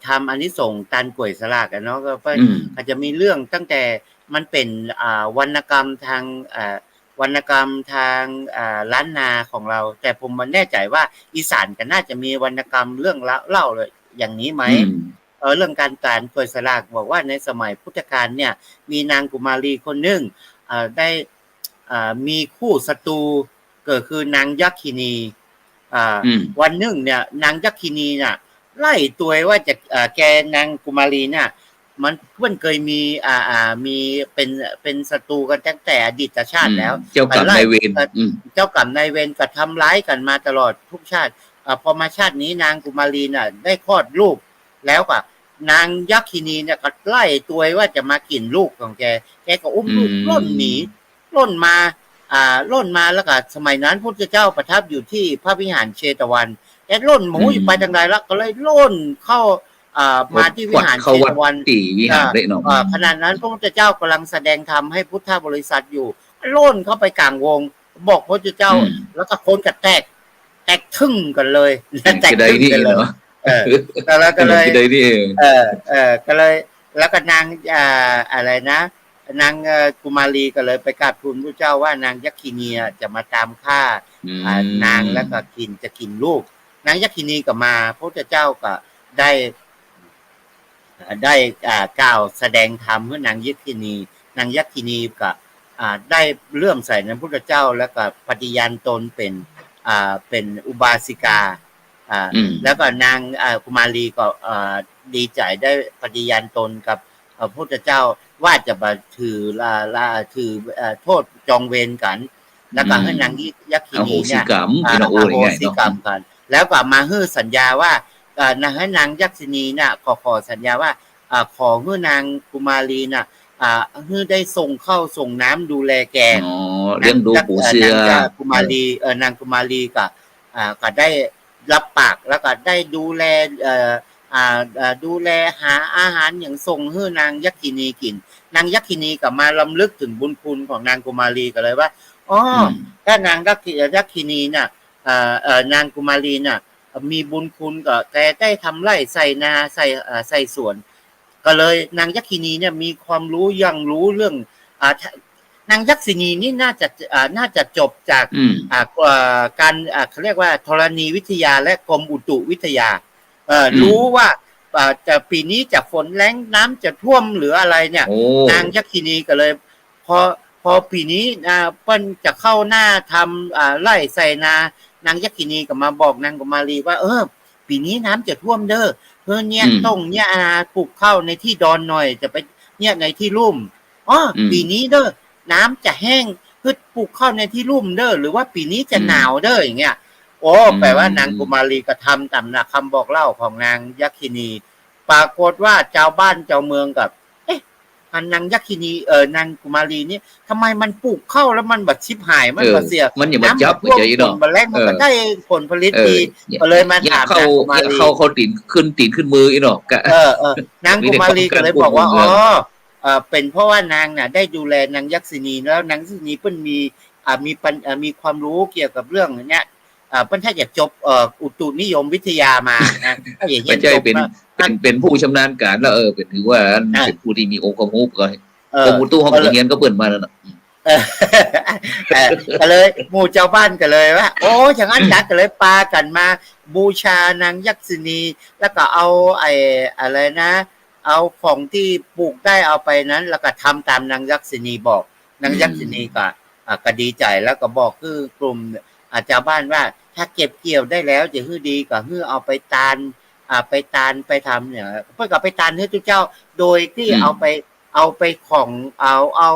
ทำอันนี้ส่งต้านกล้วยสลากเนาะก็เพิ่นอาจจะมีเรื่องตั้งแต่มันเป็นวรรณกรรมทางล้านนาของเราแต่ผมไม่แน่ใจว่าอีสานก็น่าจะมีวรรณกรรมเรื่องเล่าเลยอย่างนี้ไหมเรื่องการต้านกล้วยสลากบอกว่าในสมัยพุทธกาลเนี่ยมีนางกุมารีคนหนึ่งได้มีคู่ศัตรูก็คือนางยักษินีวันหนึ่งเนี่ยนางยักษินีน่ะไล่ตัวว่าจะแกนางกุมารีน่ะมันเพิ่นเคยมีเป็นศัตรูกันตั้งแต่อดีตชาติแล้วเจ้ากรรมนายเวรก็ทำร้ายกันมาตลอดทุกชาติพอมาชาตินี้นางกุมารีน่ะได้คลอดลูกแล้วก็นางยักษินีเนี่ยก็ไล่ตัวว่าจะมากินลูกของแกก็อุ้มลูกล่นมาแล้วก็สมัยนั้นพระพุทธเจ้าประทับอยู่ที่พระวิหารเชตวันแกล่นหมูอยู่ไปทางใดแล้วก็เลยล่นเข้ามาที่วิหารเชตวันขณะนั้นพระพุทธเจ้ากำลังแสดงธรรมให้พุทธบริษัทอยู่ล่นเข้าไปกลางวงบอกพระพุทธเจ้าแล้วก็คนกระแตกทึ่งกันเลยแตกทึ่งกันเลยก็เลยแล้วก็นางอะไรนะ นางกุมารีก็เลยไปกราบทูลพระเจ้าว่านางยักษินีจะมาตามฆ่านางแล้วก็จะกินลูกนางยักษินีก็มาพระเจ้าก็ได้กล่าวแสดงธรรมเพื่อนางยักษินีก็ได้เลื่อมใสในพระพุทธเจ้าแล้วก็ปฏิญาณตนเป็นอุบาสิกาแล้วก็นางกุมารีก็ดีใจได้ปฏิญาณตนกับพระพุทธเจ้าว่าจะมาถือโทษจองเวรกันแล้วก็ให้นางยักษินีเนี่ยอโหสิกรรมกันแล้วก็มาฮื้อสัญญาว่าให้นางยักษินีน่ะขอสัญญาว่าขอให้นางกุมารีน่ะให้ได้ส่งข้าวส่งน้ำดูแลแกเลี้ยงดูปู่เสือนางกุมารีก็ได้รับปากแล้วก็ได้ดูแลหาอาหารอย่างส่งให้นางยักษินีกินนางยักษินีก็มาลำลึกถึงบุญคุณของนางกุมารีก็เลยว่าอ๋อถ้านางยักษินีน่ะนางกุมารีน่ะมีบุญคุณก็แกได้ทำไร่ใส่นาใส่สวนก็เลยนางยักษินีเนี่ยมีความรู้ยังรู้เรื่องนางยักษินีนี่น่าจะจบจากการเขาเรียกว่าธรณีวิทยาและกรมอุตุวิทยารู้ว่าจะปีนี้จะฝนแล้งน้ำจะท่วมหรืออะไรเนี่ยนางยักษินีก็เลยพอปีนี้เปิ้นจะเข้าหน้าทำไร่ใส่นานางยักษินีก็มาบอกนางกุมารีว่าปีนี้น้ำจะท่วมเด้อเนี่ยต้องเนี่ยปลูกข้าวในที่ดอนหน่อยจะไปเนี่ยในที่ลุ่มปีนี้เด้อน้ำจะแห้งปลูกข้าวในที่ลุ่มเด้อหรือว่าปีนี้จะหนาวเด้ออย่างเงี้ยแปลว่านางกุมารีก็ทำตามคำบอกเล่าของนางยักษินีปรากฏว่าเจ้าบ้านเจ้าเมืองกับนางยักษินีนางกุมารีนี่ทำไมมันปลูกข้าวแล้วมันแบบชิบหายมันเสียมันอย่ามาจับมันใจดอกมันแรกมันก็ได้ผลผลิตดีก็เลยมาถามนางกุมารีเขาตีนขึ้นมืออีดอกนางกุมารีก็เลยบอกว่าเป็นเพราะว่านางน่ะได้ดูแลนางยักษินีแล้วนางยักษินีเพิ่นมีความรู้เกี่ยวกับเรื่องเนี้ยเพิ่นถ้าอยากจบอุตุนิยมวิทยามาถ้าอย่างเงี้ยจบเป็นผู้ชำนาญการแล้วเป็นถือว่าเป็นผู้ที่มีองค์ความรู้ก็กรมอุตุห้องเรียนก็เปิดมาแล้วก็เลยหมู่เจ้าบ้านก็เลยว่าอย่างนั้นจัดก็เลยปากันมาบูชานางยักษินีแล้วก็เอาอะไรนะเอาของที่ปลูกได้เอาไปนั้นแล้วก็ทำตามนางยักษินีบอกนางยักษินีก็ดีใจแล้วก็บอกคือกลุ่มชาวบ้านว่าถ้าเก็บเกี่ยวได้แล้วจะฮื้อดีก็ฮื้อเอาไปตาลไปทำเนี่ยเพื่อกับไปตาลให้ทุกเจ้าโดยที่เอาไปของเอา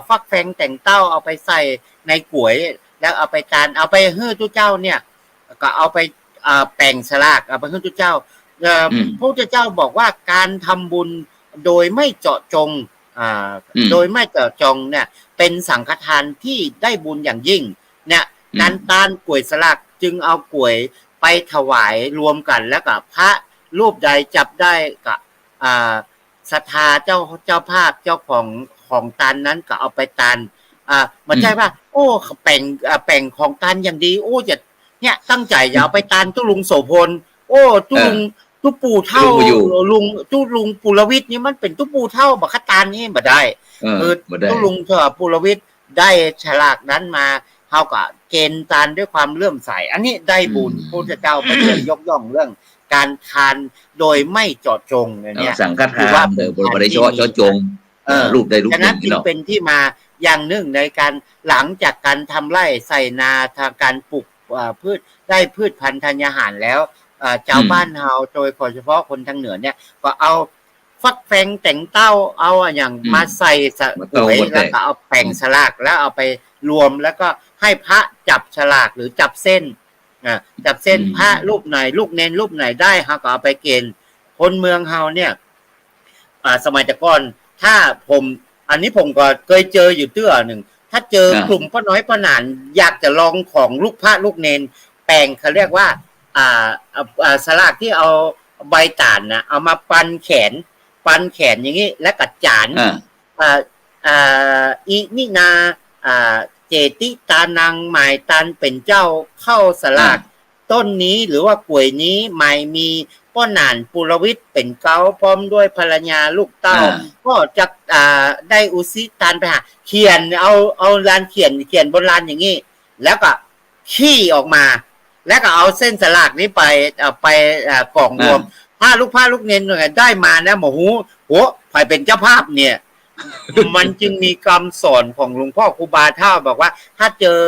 ฟักแฟงแต่งเต้าเอาไปใส่ในก๋วยแล้วเอาไปตาลเอาไปฮื้อทุกเจ้าเนี่ยก็เอาไปแป่งสลากเอาไปฮื้อทุกเจ้าพระพุทธเจ้าบอกว่าการทำบุญโดยไม่เจาะจงโดยไม่เจาะจงเนี่ยเป็นสังฆทานที่ได้บุญอย่างยิ่งเนี่ยการตานก๋วยสลากจึงเอาก๋วยไปถวายรวมกันแล้วก็พระรูปใดจับได้กับศรัทธาเจ้าภาพเจ้าของตานนั้นก็เอาไปตานมันใช่ว่าแป่งของตานอย่างดีจะเนี่ยตั้งใจจะเอาไปตานตุลุงโสพลตู้ปู่เท่าลุงปุรวิทย์นี่มันเป็นตู้ปู่เท่าบักตานนี่บ่ได้ตู้ลุงปุรวิทย์ได้ฉลากนั้นมาเฮาก็เกณฑ์ตานด้วยความเลื่อมใสอันนี้ได้บุญพระพุทธเจ้าไปยกย่องเรื่องการทานโดยไม่เจาะจงเนี่ยสังฆทานบ่ได้เจาะจงรูปใดรูปหนึ่งจึงเป็นที่มาอย่างหนึ่งในการหลังจากการทำไร่ใส่นาทางการปลูกพืชได้พืชพันธุ์ธัญญาหารแล้วเจ้าบ้านเฮาโดยเฉพาะคนทางเหนือเนี่ยก็เอาฟักแฟงแต่งเต้าเอาอย่างมาใส่ก๋วยแล้วก็เอาแป่งสลากแล้วเอาไปรวมแล้วก็ให้พระจับฉลากหรือจับเส้นพระรูปไหนลูกเน้นรูปไหนได้เฮาก็เอาไปเกณฑ์คนเมืองเฮาเนี่ยสมัยแต่ก่อนถ้าอันนี้ผมก็เคยเจออยู่เตื้อหนึ่งถ้าเจอกลุ่มพ่อน้อยพ่อหนานอยากจะลองของลูกพระลูกเนนแป่งเขาเรียกว่าสลากที่เอาใบต่านนะเอามาปันแขนอย่างนี้แล้วก็จานอีนี่นาเจติตานังหมายตันเป็นเจ้าเข้าสลากต้นนี้หรือว่ากล้วยนี้หมายมี ป้อนานปุรวิทย์เป็นเกาพร้อมด้วยภรรยาลูกเต้าก็จะได้อุซิตานไปหาเขียนเอาลานเขียนบนลานอย่างนี้แล้วก็ขี้ออกมาแล้วก็เอาเส้นสลากนี้ไปกล่องรวมถ้าลูกลูกเนนได้มานะหมอหูโหใครเป็นเจ้าภาพเนี่ย มันจึงมีคำสอนของหลวงพ่อครูบาเท่าบอกว่าถ้าเจอ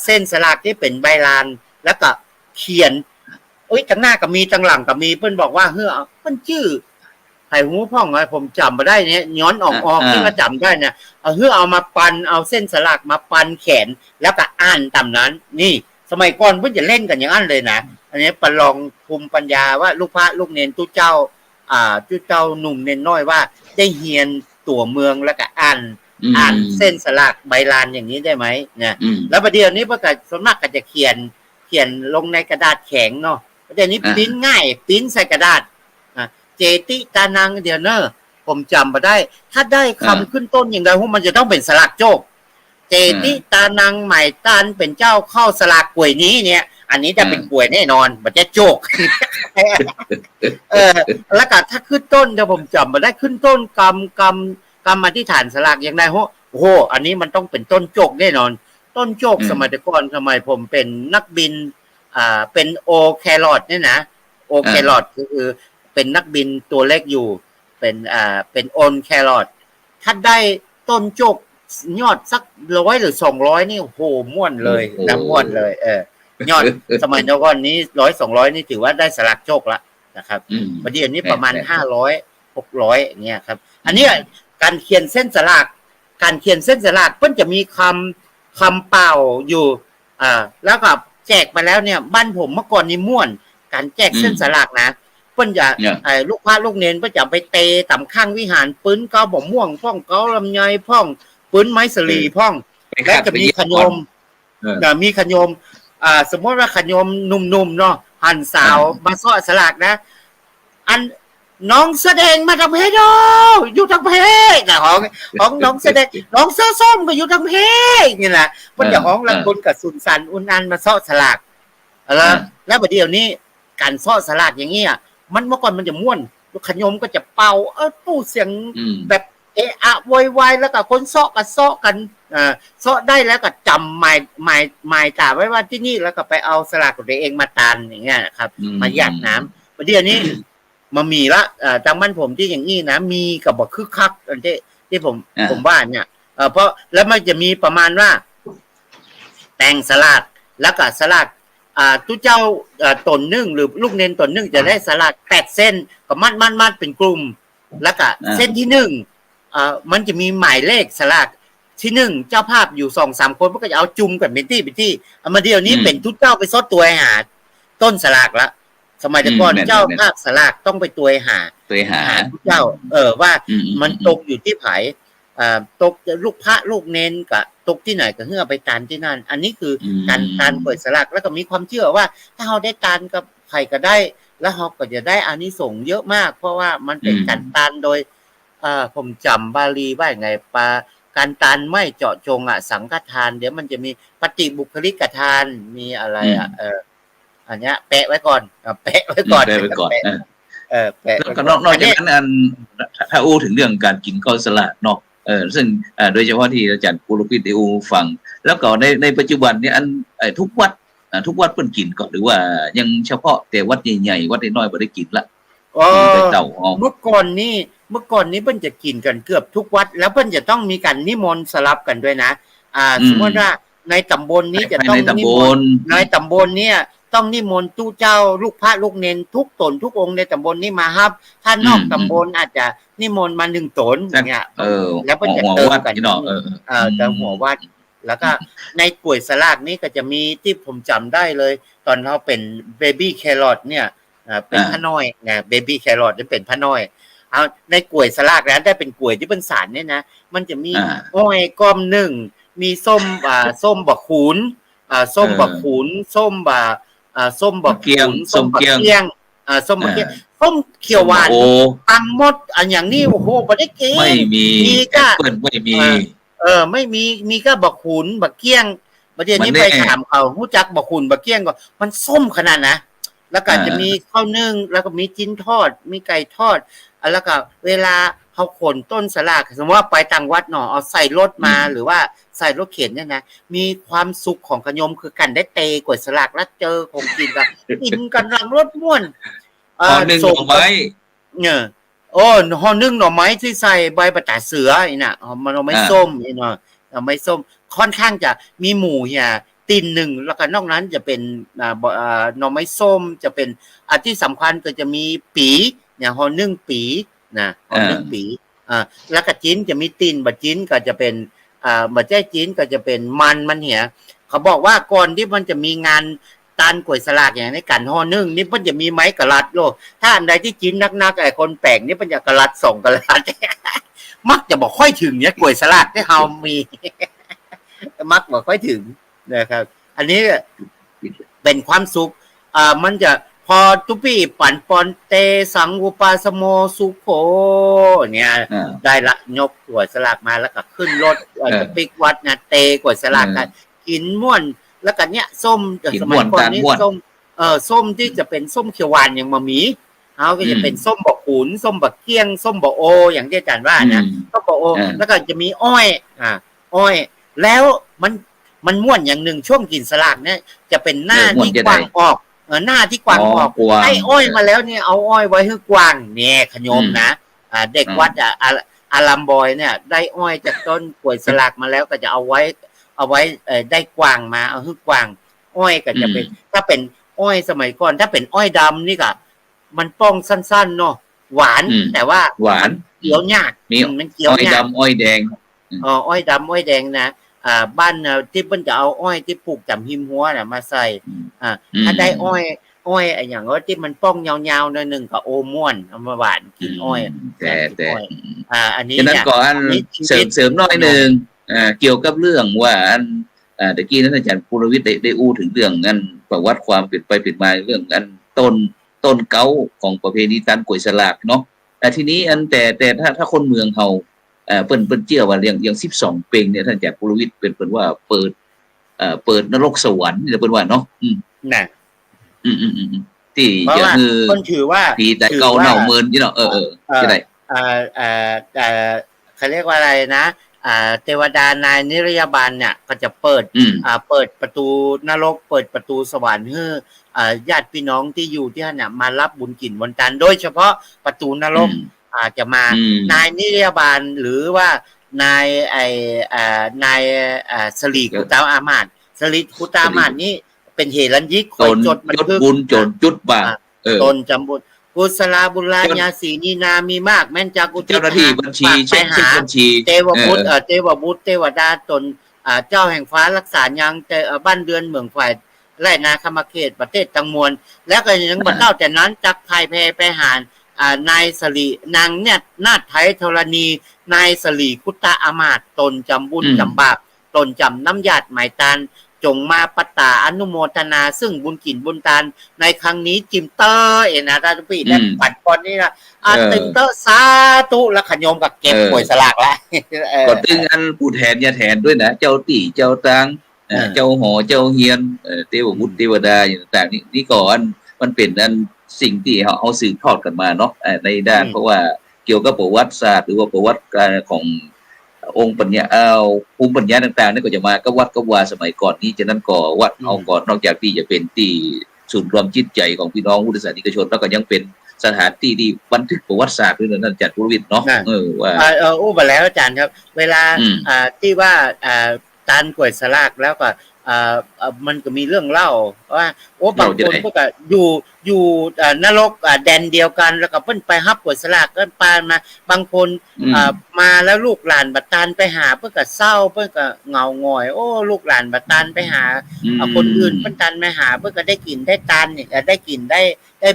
เส้นสลากที่เป็นใบลานแล้วก็เขียนทั้งหน้าก็มีทั้งหลังก็มีเพื่อนบอกว่ามันชื่อไข่หูพ่องไงผมจำมาได้เนี่ยย้อนออกที่มาจำได้เนี่ยเอามาปันเอาเส้นสลากมาปันแขนแล้วก็อ่านตามนั้นนี่สมัยก่อนเพื่อนจะเล่นกันอย่างนั้นเลยนะอันนี้ประลองภูมิปัญญาว่าลูกพระลูกเนนตู้เจ้าหนุ่มเนนน้อยว่าได้เฮียนตัวเมืองแล้วก็อ่านเส้นสลากใบลานอย่างนี้ได้ไหมเนี่ยแล้วประเดี๋ยวนี้พวกส่วนมากก็จะเขียนลงในกระดาษแข็งเนาะประเดี๋ยวนี้ปริ้นง่ายปริ้นใส่กระดาษเจติตานังเดี๋ยวเนอะผมจำมาได้ถ้าได้คำขึ้นต้นอย่างไรพวกมันจะต้องเป็นสลากโจกเจติตานังใหม่ตานเป็นเจ้าเข้าสลากกล้วยนี้เนี่ยอันนี้จะเป็นกล้วยแน่นอนมันจะโจกแล้วก็ถ้าขึ้นต้นเดี๋ยวผมจำมาได้ขึ้นต้นกรรมอธิษฐานสลากอย่างไรโอ้โหอันนี้มันต้องเป็นต้นโจกแน่นอนต้นโจกสมัยก่อนสมัยผมเป็นนักบินเป็นโอแครอทเนี่ยนะโอแครอทคือเป็นนักบินตัวเล็กอยู่เป็นโอนแครอทถ้าได้ต้นโจกยอดสัก100 หรือ 200นี่โอ้โหม่วนเลยนะม่วนเลยยอดสมัยก่อนนี้100-200นี่ถือว่าได้สลากโจกละนะครับประเดี๋ยวนี้ประมาณ500-600อย่างเงี้ยครับอันนี้การเขียนเส้นสลากเพิ่นจะมีคำเปล่าอยู่แล้วก็แจกไปแล้วเนี่ยบ้านผมเมื่อก่อนนี่ม่วนการแจกเส้นสลากนะเพิ่นจะลูกพระลูกเนนเพิ่นจะไปเตะต่ำข้างวิหารปื้นเกาบ่ม่วงพ่องเกาลำไยพ่องปื้นไม้สลีพ่องและจะมีขยมสมมติว่าขยมหนุ่มๆเนาะหันสาวมาซ้อสลากนะอันน้องแสดงมาทางเพจอยู่ทางเพจของน้องแสดงน้องเสื้อส้มก็อยู่ทางเพจนี่แหละเพิ่นจะของลังคนกับสุนสันอุนอันมาซ้อสลากแล้วประเดี๋ยวนี้การซ้อสลากอย่างเงี้ยมันเมื่อก่อนมันจะม่วนขยมก็จะเป่าตู้เสียงแบบโวยวายแล้วก็คนซ้อกันซ้อได้แล้วก็จำหมายตาไว้ว่าที่นี่แล้วก็ไปเอาสลากของตัวเองมาตานอย่างเงี้ยครับมาหยาดน้ำประเดี๋ยวนี้มามีละทางบ้านผมที่อย่างนี้นะมีกับบอกคึกคักที่ผมว่าเนี่ยเพราะแล้วมันจะมีประมาณว่าแต่งสลากแล้วก็สลากทุกเจ้าตนนึ่งหรือลูกเนนตนนึ่งจะได้สลาก8 เส้นก็มัดเป็นกลุ่มแล้วก็เส้นที่1มันจะมีหมายเลขสลากที่1เจ้าภาพอยู่ 2-3 คนก็จะเอาจุ่มกันเป็นที่มาเดียวนี้เป็นทุกเจ้าไปซดตัวหาต้นสลากละสมัยก่อนเจ้าภาพสลากต้องไปตัวหาทุกเจ้าว่ามันตกอยู่ที่ไผตกลูกพระลูกเนนกับตกที่ไหนก็เพื่อไปตานที่นั่นอันนี้คือการเปิดสลากแล้วก็มีความเชื่อว่าถ้าเราได้ตานกับใครก็ได้แล้วเราก็จะได้อานิสงส์เยอะมากเพราะว่ามันเป็นการตานโดยผมจำบาลีว่าไงการตานไม่เจาะจงสังฆทานเดี๋ยวมันจะมีปฏิบุคลิกทานมีอะไรอันเนี้ยแปะไว้ก่อนแปะไว้ก่อนแล้วก็นอกจากนั้นถ้าอู้ถึงเรื่องการกินข้าวสลากเนาะซึ่งโดยเฉพาะที่อาจารย์ปุรพิษได้อู้ฟังแล้วก็ในปัจจุบันนี้ทุกวัดเพิ่นกินก่อนหรือว่ายังเฉพาะแต่วัดใหญ่ๆวัดน้อยๆบ่ได้กินละเมื่อก่อนนี้เพิ่นจะกินกันเกือบทุกวัดแล้วเพิ่นจะต้องมีการนิมนต์สลับกันด้วยนะสมมติว่าในตำบลนี้จะต้องนิมนต์ในตำบลเนี่ยต้องนิมนต์ตู้เจ้าลูกพระลูกเนนทุกตนทุกองค์ในตำบลนี้มาครับถ้านอกตำบลอาจจะนิมนต์มา1 ตนอย่างเงี้ยแล้วเพิ่นจะเติมกันแต่หัววัดแล้วก็ในกล้วยสลากนี้ก็จะมีที่ผมจำได้เลยตอนเราเป็นเบบี้แครอทเนี่ยเป็นพระน้อยนะเบบี้แครอทนี่เป็นพระน้อยเอาในกล้วยสลากนั้นได้เป็นกล้วยที่เป็นสารเนี่ยนะมันจะมีอ้อยก้อม1มีส้มบักขุนส้มบักขุนส้มบักเกียงส้มบักเกียงส้มเขียวหวานตังหมดอันอย่างนี้โอ้โหบ่ได้กินไม่มีก็ไม่มีไม่มีก็บักขุนบักเกียงประเดี๋ยวนี้ไปถามเขารู้จักบักขุนบักเกียงก็มันส้มขนาดนะ แล้วก็จะมีข้าวนึ่งแล้วก็มีจิ้นทอดมีไก่ทอดแล้วก็เวลาเขาขนต้นสลากสมมติว่าไปต่างวัดเนาะเอาใส่รถมาหรือว่าใส่รถเข็นเนี่ยนะมีความสุขของขยมคือกันได้เตะกวยสลากแล้วเจอของกินแบบกินกันรังรถม่วน หนึ่งหน่อไม้ เนี่ยโอ้ห่อนึ่งหน่อไม้ที่ใส่ใบประตาเสืออีน่ะมันหน่อไม้ส้มอีเนาะหน่อไม้ส้มค่อนข้างจะมีหมูเนี่ยตีนหนึ่งแล้วก็นอกนั้นจะเป็นหน่อไม้ส้มจะเป็นที่สำคัญก็จะมีปีเนี่ยห่อนึ่งปีนะห่อนึ่งปีแล้วก็จิ้นจะมีตีนบะจิ้นก็จะเป็นบะแจ้จิ้นก็จะเป็นมันเหี่ยเขาบอกว่าก่อนที่มันจะมีงานตานกล้วยสลากอย่างในกันห่อนึ่งนี่มันจะมีไม้กระลัดโลถ้าอันใดที่จิ้นนักๆไอ้คนแปลกนี่มันจะกระลัดส่งกระลัด มักจะบอกค่อยถึงเนี่ยกล้วยสลากที่เฮามี มักบอกค่อยถึงนะครับอันนี้เป็นความสุขมันจะพอทุปีปั่นปอนเตสังอุปาสโมสุโขเนี่ยได้ละยกกล้วยสลากมาแล้วก็ขึ้นรถจะปิกวัดนะเตกล้วยสลากกันกินม่วนแล้วกันเนี้ยส้มสมัยก่อนนี้ส้มที่จะเป็นส้มเขียวหวานอย่างมะหมี่เขาก็จะเป็นส้มบกขุนส้มบกเกี้ยงส้มบกโออย่างที่อาจารย์ว่านะส้มบกโอแล้วก็จะมีอ้อยอ้อยแล้วมันม่วนอย่างหนึ่งช่วงกินสลากเนี่ยจะเป็นหน้าที่กว้างออกหน้าที่กว้างออกให้อ้อยมาแล้วเนี่ยเอาอ้อยไว้ให้กว้างเนี่ยขยมนะเด็กวัดอารัมบอยเนี่ยได้อ้อยจากต้นกล้วยสลากมาแล้วก็จะเอาไว้ได้กวางมาเอาฮึกกวางอ้อยก็จะเป็นถ้าเป็นอ้อยสมัยก่อนถ้าเป็นอ้อยดำนี่ก็มันป้องสั้นๆเนาะหวานแต่ว่าหวานเคี้ยวยากมันเคี้ยวยากอ้อยดำอ้อยแดงอ้อยดำอ้อยแดงนะบ้านที่เพิ่นจะเอาอ้อยที่ปลูกจำหิมหัวน่ะมาใส่ถ้าได้อ้อยอย่างว่าที่มันป้องยาวๆหน่อยนึงก็โอม่วนเอามาหวานกินอ้อยแต่อันนี้ฉะนั้นก่อนเสริมน้อยนึงเกี่ยวกับเรื่องว่าตะกี้นั้นอาจารย์ภูรวิทย์ได้อู้ถึงเรื่องนั้นประวัติความเปลี่ยนไปเปลี่ยนมาเรื่องนั้นต้นเก้าของประเพณีตานกล้วยสลากเนาะแต่ทีนี้แต่ถ้าคนเมืองเฮาเปิ้นเชื่อว่าอย่าง12เปงเนี่ยท่านอาจารย์ภูรวิทย์เป็นว่าเปิดนรกสวรรค์นี่เปิ้นว่าเนาะน่ะที่จะคือคนถือว่าปีแต่เก่าเน่าเมินนี่เนาะจะได้เขาเรียกว่าอะไรนะเทวดานายนิรยาบาลเนี่ยก็จะเปิดประตูนรกเปิดประตูสวรรค์ให้ญาติพี่น้องที่อยู่ที่นั่นน่ะมารับบุญกินวันจันทร์โดยเฉพาะประตูนรกจะมานายนิรยาบาลหรือว่านายนายสลีกุตาอามาตย์สลีกุตาอามาตย์นี่เป็นเหรัญญิกคอยจดบันทึกบุญจดจุดบาตนจำบุญกุศลบุญญาสีนีนามีมากแม้นจากกุเจ้าหน้าที่บัญชีเช็คบัญชีเทวบุตรเทวดาตนเจ้าแห่งฟ้ารักษายังแต่บ้านเดือนเมืองฝ่ายไร่นาคมเขตประเทศตังมวลแล้วก็ยังบ่เล่าแต่นั้นจักไทยแพไปหารนายสลีนางเนี่ยนาฏไทยธรณีนายสลีคุตะอามาตย์ตนจำบุญจำบาปตนจำน้ำญาติหมายตานจงมาปตาอนุโมทนาซึ่งบุญกินบุญทานในครั้งนี้จิมเตอร์นะท่านพี่และปัดปอนนี่นะตึงเตอร์สาธุและขยมกับเก็บป่วยสลากแล้วก็ตึงอันผู้แทนยาแทนด้วยนะเจ้าตีเจ้าตังเจ้าหอเจ้าเฮียนเทวบุตรเทวดาอย่างต่างนี่ก่อนมันเป็นอันสิ่งที่เขาสืบทอดกันมาเนาะในด้านเพราะว่าเกี่ยวกับประวัติศาสตร์หรือว่าประวัติการขององค์ปัญญาภูมิปัญญาต่างๆนี่ก็จะมาก็วัดก็วาสมัยก่อนนี้ฉะนั้นก็วัดเอาก่อนนอกจากที่จะเป็นที่ศูนย์รวมจิตใจของพี่น้องพุทธศาสนิกชนแล้วก็ยังเป็นสถานที่ที่บันทึกประวัติศาสตร์ด้วยนั่นอาจารย์ภูรวิทย์เนาะว่าไปแล้วอาจารย์ครับเวลาที่ว่าตานกล้วยสลากแล้วก็มันก็มีเรื่องเล่าว่าบางคนพวกก็อยู่นรกแดนเดียวกันแล้วก็เพิ่นไปฮับกล้วยสลากก็ปานมาบางคนมาแล้วลูกหลานบัดตานไปหาเพิ่นก็เศร้าเพิ่นก็เหงาหงอยลูกหลานบัดตานไปหาคนอื่นเพิ่นตานไม่หาเพิ่นก็ได้กินได้ตานอย่างได้กินได้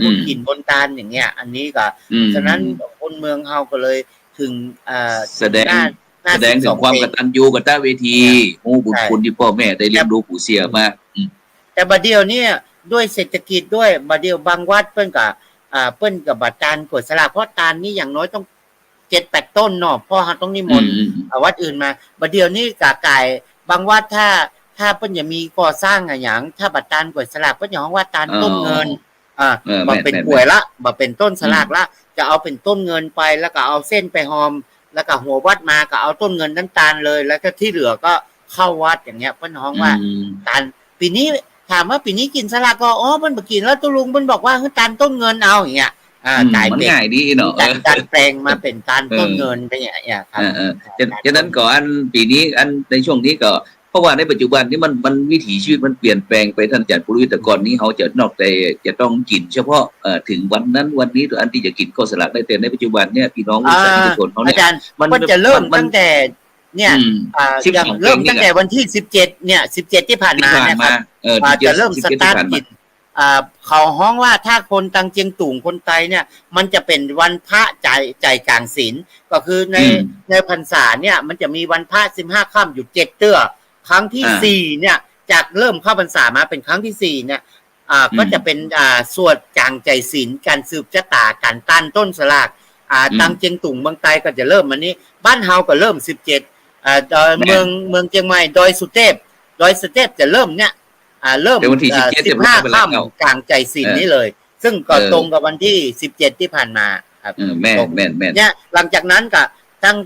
บุญกินบนตานอย่างเงี้ยอันนี้ก็ฉะนั้นคนเมืองเฮาก็เลยถึงแสดงถึงความกตัญญูกตเวทีบุญคุณที่พ่อแม่ได้เลี้ยงดูปู่เสียมาแต่บัดเดียวนี้ด้วยเศรษฐกิจด้วยบัดเดียวบางวัดเพิ่นกับบัดตานกล้วยสลากเพราะตานนี่อย่างน้อยต้อง 7-8 ต้นเนาะเพราะต้องนิมนต์วัดอื่นมาบัดเดียวนี้กะไก่บางวัดถ้าเพิ่นจะมีก่อสร้างอย่างถ้าบัดตานกล้วยสลากเพิ่นอย่างว่าตานต้นเงิน มาเป็นกล้วยละมาเป็นต้นสลากละจะเอาเป็นต้นเงินไปแล้วก็เอาเส้นไปหอมแล้วก็หัววัดมาก็เอาต้นเงินน้ำตาลเลยแล้วก็ที่เหลือก็เข้าวัดอย่างเงี้ยเพิ่นฮ้องว่าตาลปีนี้ถามว่าปีนี้กินสลากก็อ๋อเพิ่นบ่กินแล้วตุลุงเพิ่นบอกว่าคือตาลต้นเงินเอาอย่างเงี้ยกลายเป็นง่ายดีเนาะการแปลงมาเป็นตาลต้นเงินไปอย่างเงี้ยครับฉะนั้นก็อันปีนี้อันในช่วงนี้ก็เพราะว่าในปัจจุบันนี้มันวิถีชีวิตมันเปลี่ยนแปลงไปท่านอาจารย์ปุริวิทย์แต่ก่อนนี้เขาจะนอกใจจะต้องกินเฉพาะถึงวันนั้นวันนี้ตัวอันที่จะกินข้าวสลักได้แต่ในปัจจุบันเนี่ยพี่น้องประชาชนเขาเนี่ยอาจารย์มันจะเริ่มตั้งแต่เนี่ยอย่างเริ่มตั้งแต่วันที่17เนี่ย17ที่ผ่านมานะครับจะเริ่มสตาร์ทกินเขาฮ้องว่าถ้าคนตังเจียงตุ่งคนไตเนี่ยมันจะเป็นวันพระใจกลางศีลก็คือในพรรษาเนี่ยมันจะมีวันพระ15ค่ำอยู่7เตื้อครั้งที่4เนี่ยจากเริ่มเข้าพรรษามาเป็นครั้งที่4เนี่ยก็จะเป็นสวดจางใจศีลการสืบชะตาการต้านต้นสลากตังเจียงตุ่งเมืองไตก็จะเริ่มวันนี้บ้านเฮาก็เริ่ม17เมืองเชียงใหม่ดอยสุเทพจะเริ่มเนี่ยเริ่ม15ค่ำกลางใจศีลนี้เลยซึ่งก็ตรงกับวันที่17ที่ผ่านมาครับแม่เนี่ยหลังจากนั้นก็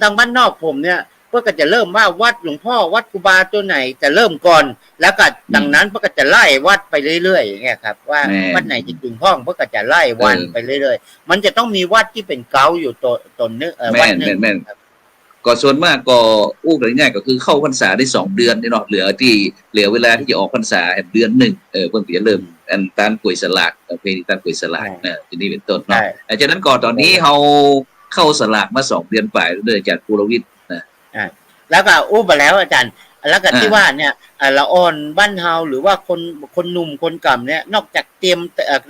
ทางบ้านนอกผมเนี่ยเพื่อก็จะเริ่มว่าวัดหลวงพ่อวัดครูบาตัวไหนจะเริ่มก่อนแล้วก็ดังนั้นเพื่อก็จะไล่วัดไปเรื่อยๆอย่างเงี้ยครับว่าวัดไหนจะถึงห้องเพื่อก็จะไล่วันไปเรื่อยๆมันจะต้องมีวัดที่เป็นเก้าอยู่ตนนึงวัดนึงก็ส่วนมากก็อู้ง่ายๆก็คือเข้าพรรษาได้2 เดือนนี่เนาะเหลือเวลาที่จะออกพรรษาเดือน1เพิ่นจะเริ่มอันตานกล้วยสลากเพลงตานกล้วยสลากทีนี้เป็นต้นเนาะฉะนั้นก็ตอนนี้เฮาเข้าสลากมา2 เดือนปลายเลยอาจารย์ปุรวิทย์แล้วก็อู้ไปแล้วอาจารย์แล้วก็ที่ว่าเนี่ยละอ่อนบ้านเฮาหรือว่าคนหนุ่มคนก่ำเนี่ยนอกจากเตรียม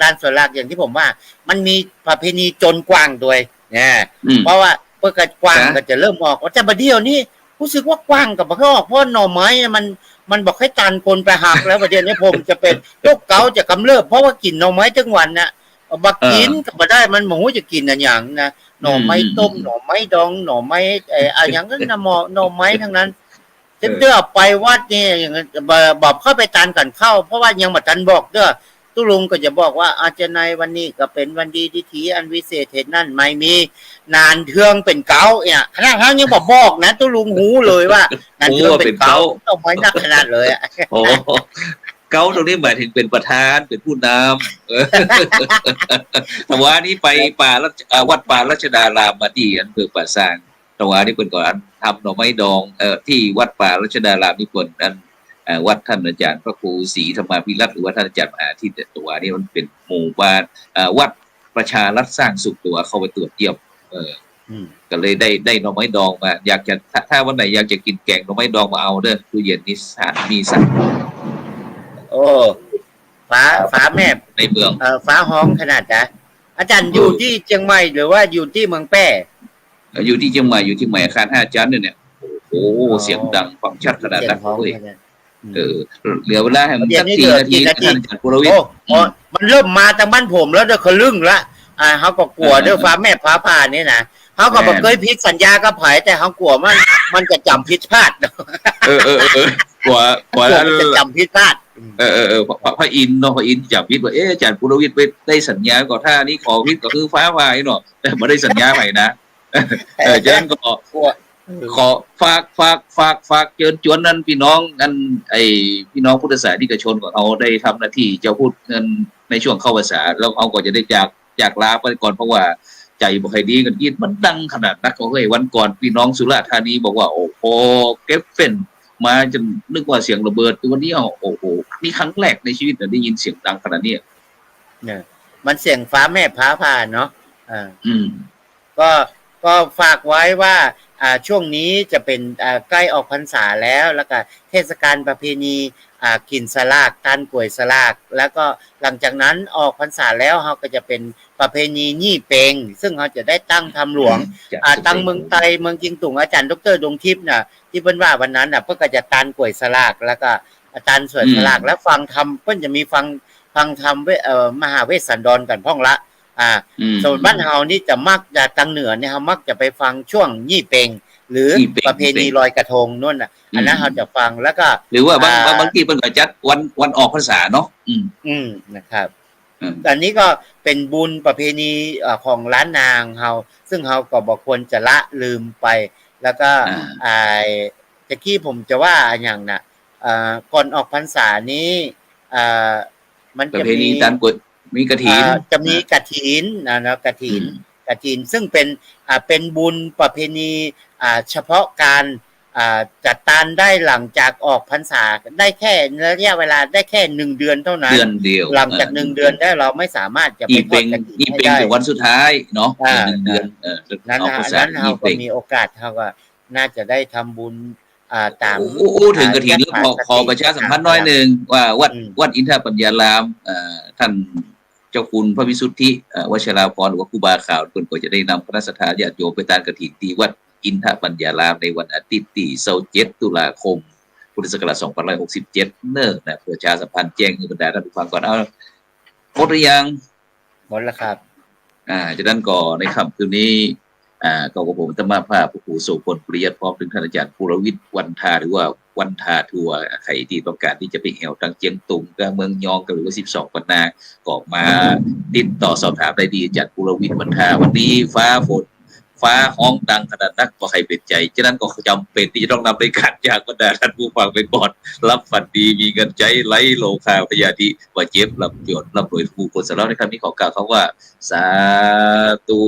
การสลากอย่างที่ผมว่ามันมีประเพณีจนกว้างด้วยเนี่ยเพราะว่าเพื่อกว้างก็จะเริ่มออกแต่บัดเดียวนี้รู้สึกว่ากว้างกับบ่ออกเพราะหน่อไม้มันบอกให้ตันคนไปหักแล้วบัดเดียวนี้ผมจะเป็นโรคเกาต์จะกำเริบเพราะว่ากินหน่อไม้ทั้งวันน่ะบักกินก็บ่ได้มันบ่ฮู้จะกินอันหยังนะหน่อไม้ต้มหน่อไม้ดองหน่อไม้หยังก็หน่อไม้ทั้งนั้นเด้อไปวัดนี่อย่างบอกเข้าไปตันกันเข้าเพราะว่ายังบ่ทันบอกเด้อตุลุงก็จะบอกว่าอาจารย์ในวันนี้ก็เป็นวันดีที่ถีอันวิเศษเหตุนั่นไม่มีนานเทืองเป็นเก้าเนี่ยขนาดเขายังบอกนะตุลุงหูเลยว่านานเทืองเป็นเก้าต้องไว้นักขนาดเลยโอ้เก้าตรงนี้หมายถึงเป็นประธานเป็นผู้นำแต่ว่านี่ไปวัดป่ารัชดารามมาที่อำเภอป่าซางแต่ว่านี่เป็นก่อนทำหน่อไม้ดองที่วัดป่ารัชดารามนี่คนนั้นวัดท่านอาจารย์พระครูศรีธรรมาภิรัตน์หรือว่าท่านอาจารย์มหาที่ตัวนี้มันเป็นหมู่บ้านวัดประชารัฐสร้างสุขตัวเข้าไปตรวจเยี่ยมก็เลยได้หน่อไม้ดองมาอยากจะถ้าวันไหนอยากจะกินแกงหน่อไม้ดองมาเอาเด้อตู้เย็นนี่มีสั่งโอ้ฟ้าแม่ในเมืองฟ้าห้องขนาดนะอาจารย์อยู่ที่เชียงใหม่หรือว่าอยู่ที่เมืองแป้อยู่ที่เชียงใหม่อาคาร5 ชั้นเนี่ยโอ้เสียงดังฟังชัดขนาดนั้นเลยเหลือเวลาให้มันสัก4 นาทีท่านอาจารย์ปุรวิทย์มันเริ่มมาทางบ้านผมแล้วเด้อเขาลึ่งละเขาก็กลัวเด้อฟ้าแม่ฟ้าผ่านี่นะเขาก็บอกเคยผิดสัญญากับไผแต่เขากลัวมันจะจำผิดพลาดกลัวจะจำผิดพลาดพระอินทร์เนาะพระอินทร์จำผิดว่าอาจารย์ปุรวิทย์ไปได้สัญญาก่อนท่านี้ขอผิดก็คือฟ้าผ่าเนาะแต่ไม่ได้สัญญาใหม่นะฉะนั้นก็ขอฝากเชิญชวนนั้นพี่น้องกันพี่น้องพุทธศาสนิกชนของเขาได้ทำหน้าที่จะพูดกันในช่วงเข้าพรรษาแล้วเขาก็จะได้จากลาไปก่อนเพราะว่าใจบ่ค่อยดีกันยินมันดังขนาดนักเฮ้ยวันก่อนพี่น้องสุราษฎร์ธานีบอกว่าโอ้โหเก็บเฟ้นมาจนนึกว่าเสียงระเบิดวันนี้โอ้โหนี่ครั้งแรกในชีวิตได้ยินเสียงดังขนาดนี้เนี่ยมันเสียงฟ้าแม่ฟ้าผ่าเนาะก็ฝากไว้ว่าช่วงนี้จะเป็นใกล้ออกพรรษาแล้วก็เทศกาลประเพณีกินสลากตันกล้วยสลากแล้วก็หลังจากนั้นออกพรรษาแล้วเราก็จะเป็นประเพณียี่เปงซึ่งเราจะได้ตั้งธรรมหลวงตั้งเมืองไทยเมืองจิงตุงอาจารย์ดร.ดวงทิพย์น่ะที่เพิ่นว่าวันนั้นน่ะเพิ่นก็จะตันกล้วยสลากแล้วก็ตันสวดสลากแล้วฟังธรรมเพิ่นจะมีฟังธรรมมหาเวสสันดรกันพ่องละส่วนบ้านเฮานี่จะมักจะทางเหนือเนี่ยเฮามักจะไปฟังช่วงยี่เปงหรือประเพณีลอยกระทงนู่นน่ะอันนั้นเราจะฟังแล้วก็หรือว่าบางทีเพิ่นก็จัดวันออกพรรษาเนาะนะครับ อันนี้ก็เป็นบุญประเพณีของล้านนางเฮาซึ่งเฮาก็บ่ควรจะละลืมไป แล้วก็ตะกี้ผมจะว่าอย่างน่ะก่อนออกพรรษานี้มันจะมีมีกฐินจะมีกฐินนะกฐินซึ่งเป็นบุญประเพณีเฉพาะการจัดตานได้หลังจากออกพรรษาได้แค่ระยะเวลาได้แค่1เดือนเท่านั้นเดือนเดียวหลังจาก1เดือนได้เราไม่สามารถจะไปทอดกฐินได้เป็นวันสุดท้ายเนาะ1เดือนนั้นเราก็มีโอกาสเฮาก็น่าจะได้ทำบุญตามถึงกฐินแล้วขอประชาสัมพันธ์น้อยนึงว่าวัดอินทปัญญารามท่านเจ้าคุณพระวิสุทธิวชิราภรณ์หรือว่าครูบาขาวเพิ่นก็จะได้นำคณะศรัทธาญาติโยมไปตานกฐินที่วัดอินทปัญญารามในวันอาทิตย์ที่27ตุลาคมพุทธศักราช2567เนิ่นนะประชาสัมพันธ์แจ้งให้บรรดาท่านผู้ฟังก่อนเอาหมดหรือยังหมดแล้วครับจากนั้นก็ในค่ำคืนนี้ก็กับผมธรรมภาพผู้โสพลปริยัติพร้อมถึงท่านอาจารย์ภูรวิทย์วันทาหรือว่าวันทาทัวร์ใครที่ต้องการที่จะไปแอวทางเจียงตุงกับเมืองยองกับหรือว่า12 ปันนาก็มาติดต่อสอบถามได้ดีอาจารย์ภูรวิทย์วันทาวันนี้ฟ้าฝนฟ้าห้องดังขนาดนักก็ใครเป็นใจฉะนั้นก็จำเป็นที่จะต้องนำไปขัดจากบรรดาท่านผู้ฟังไปก่อนรับฝันดีมีเงินใจไหลโลคาพยาธิว่าเจ็บรับยศรับโดยผู้คนสำหรับในคำนี้ขอกล่าวคำว่าสาธุ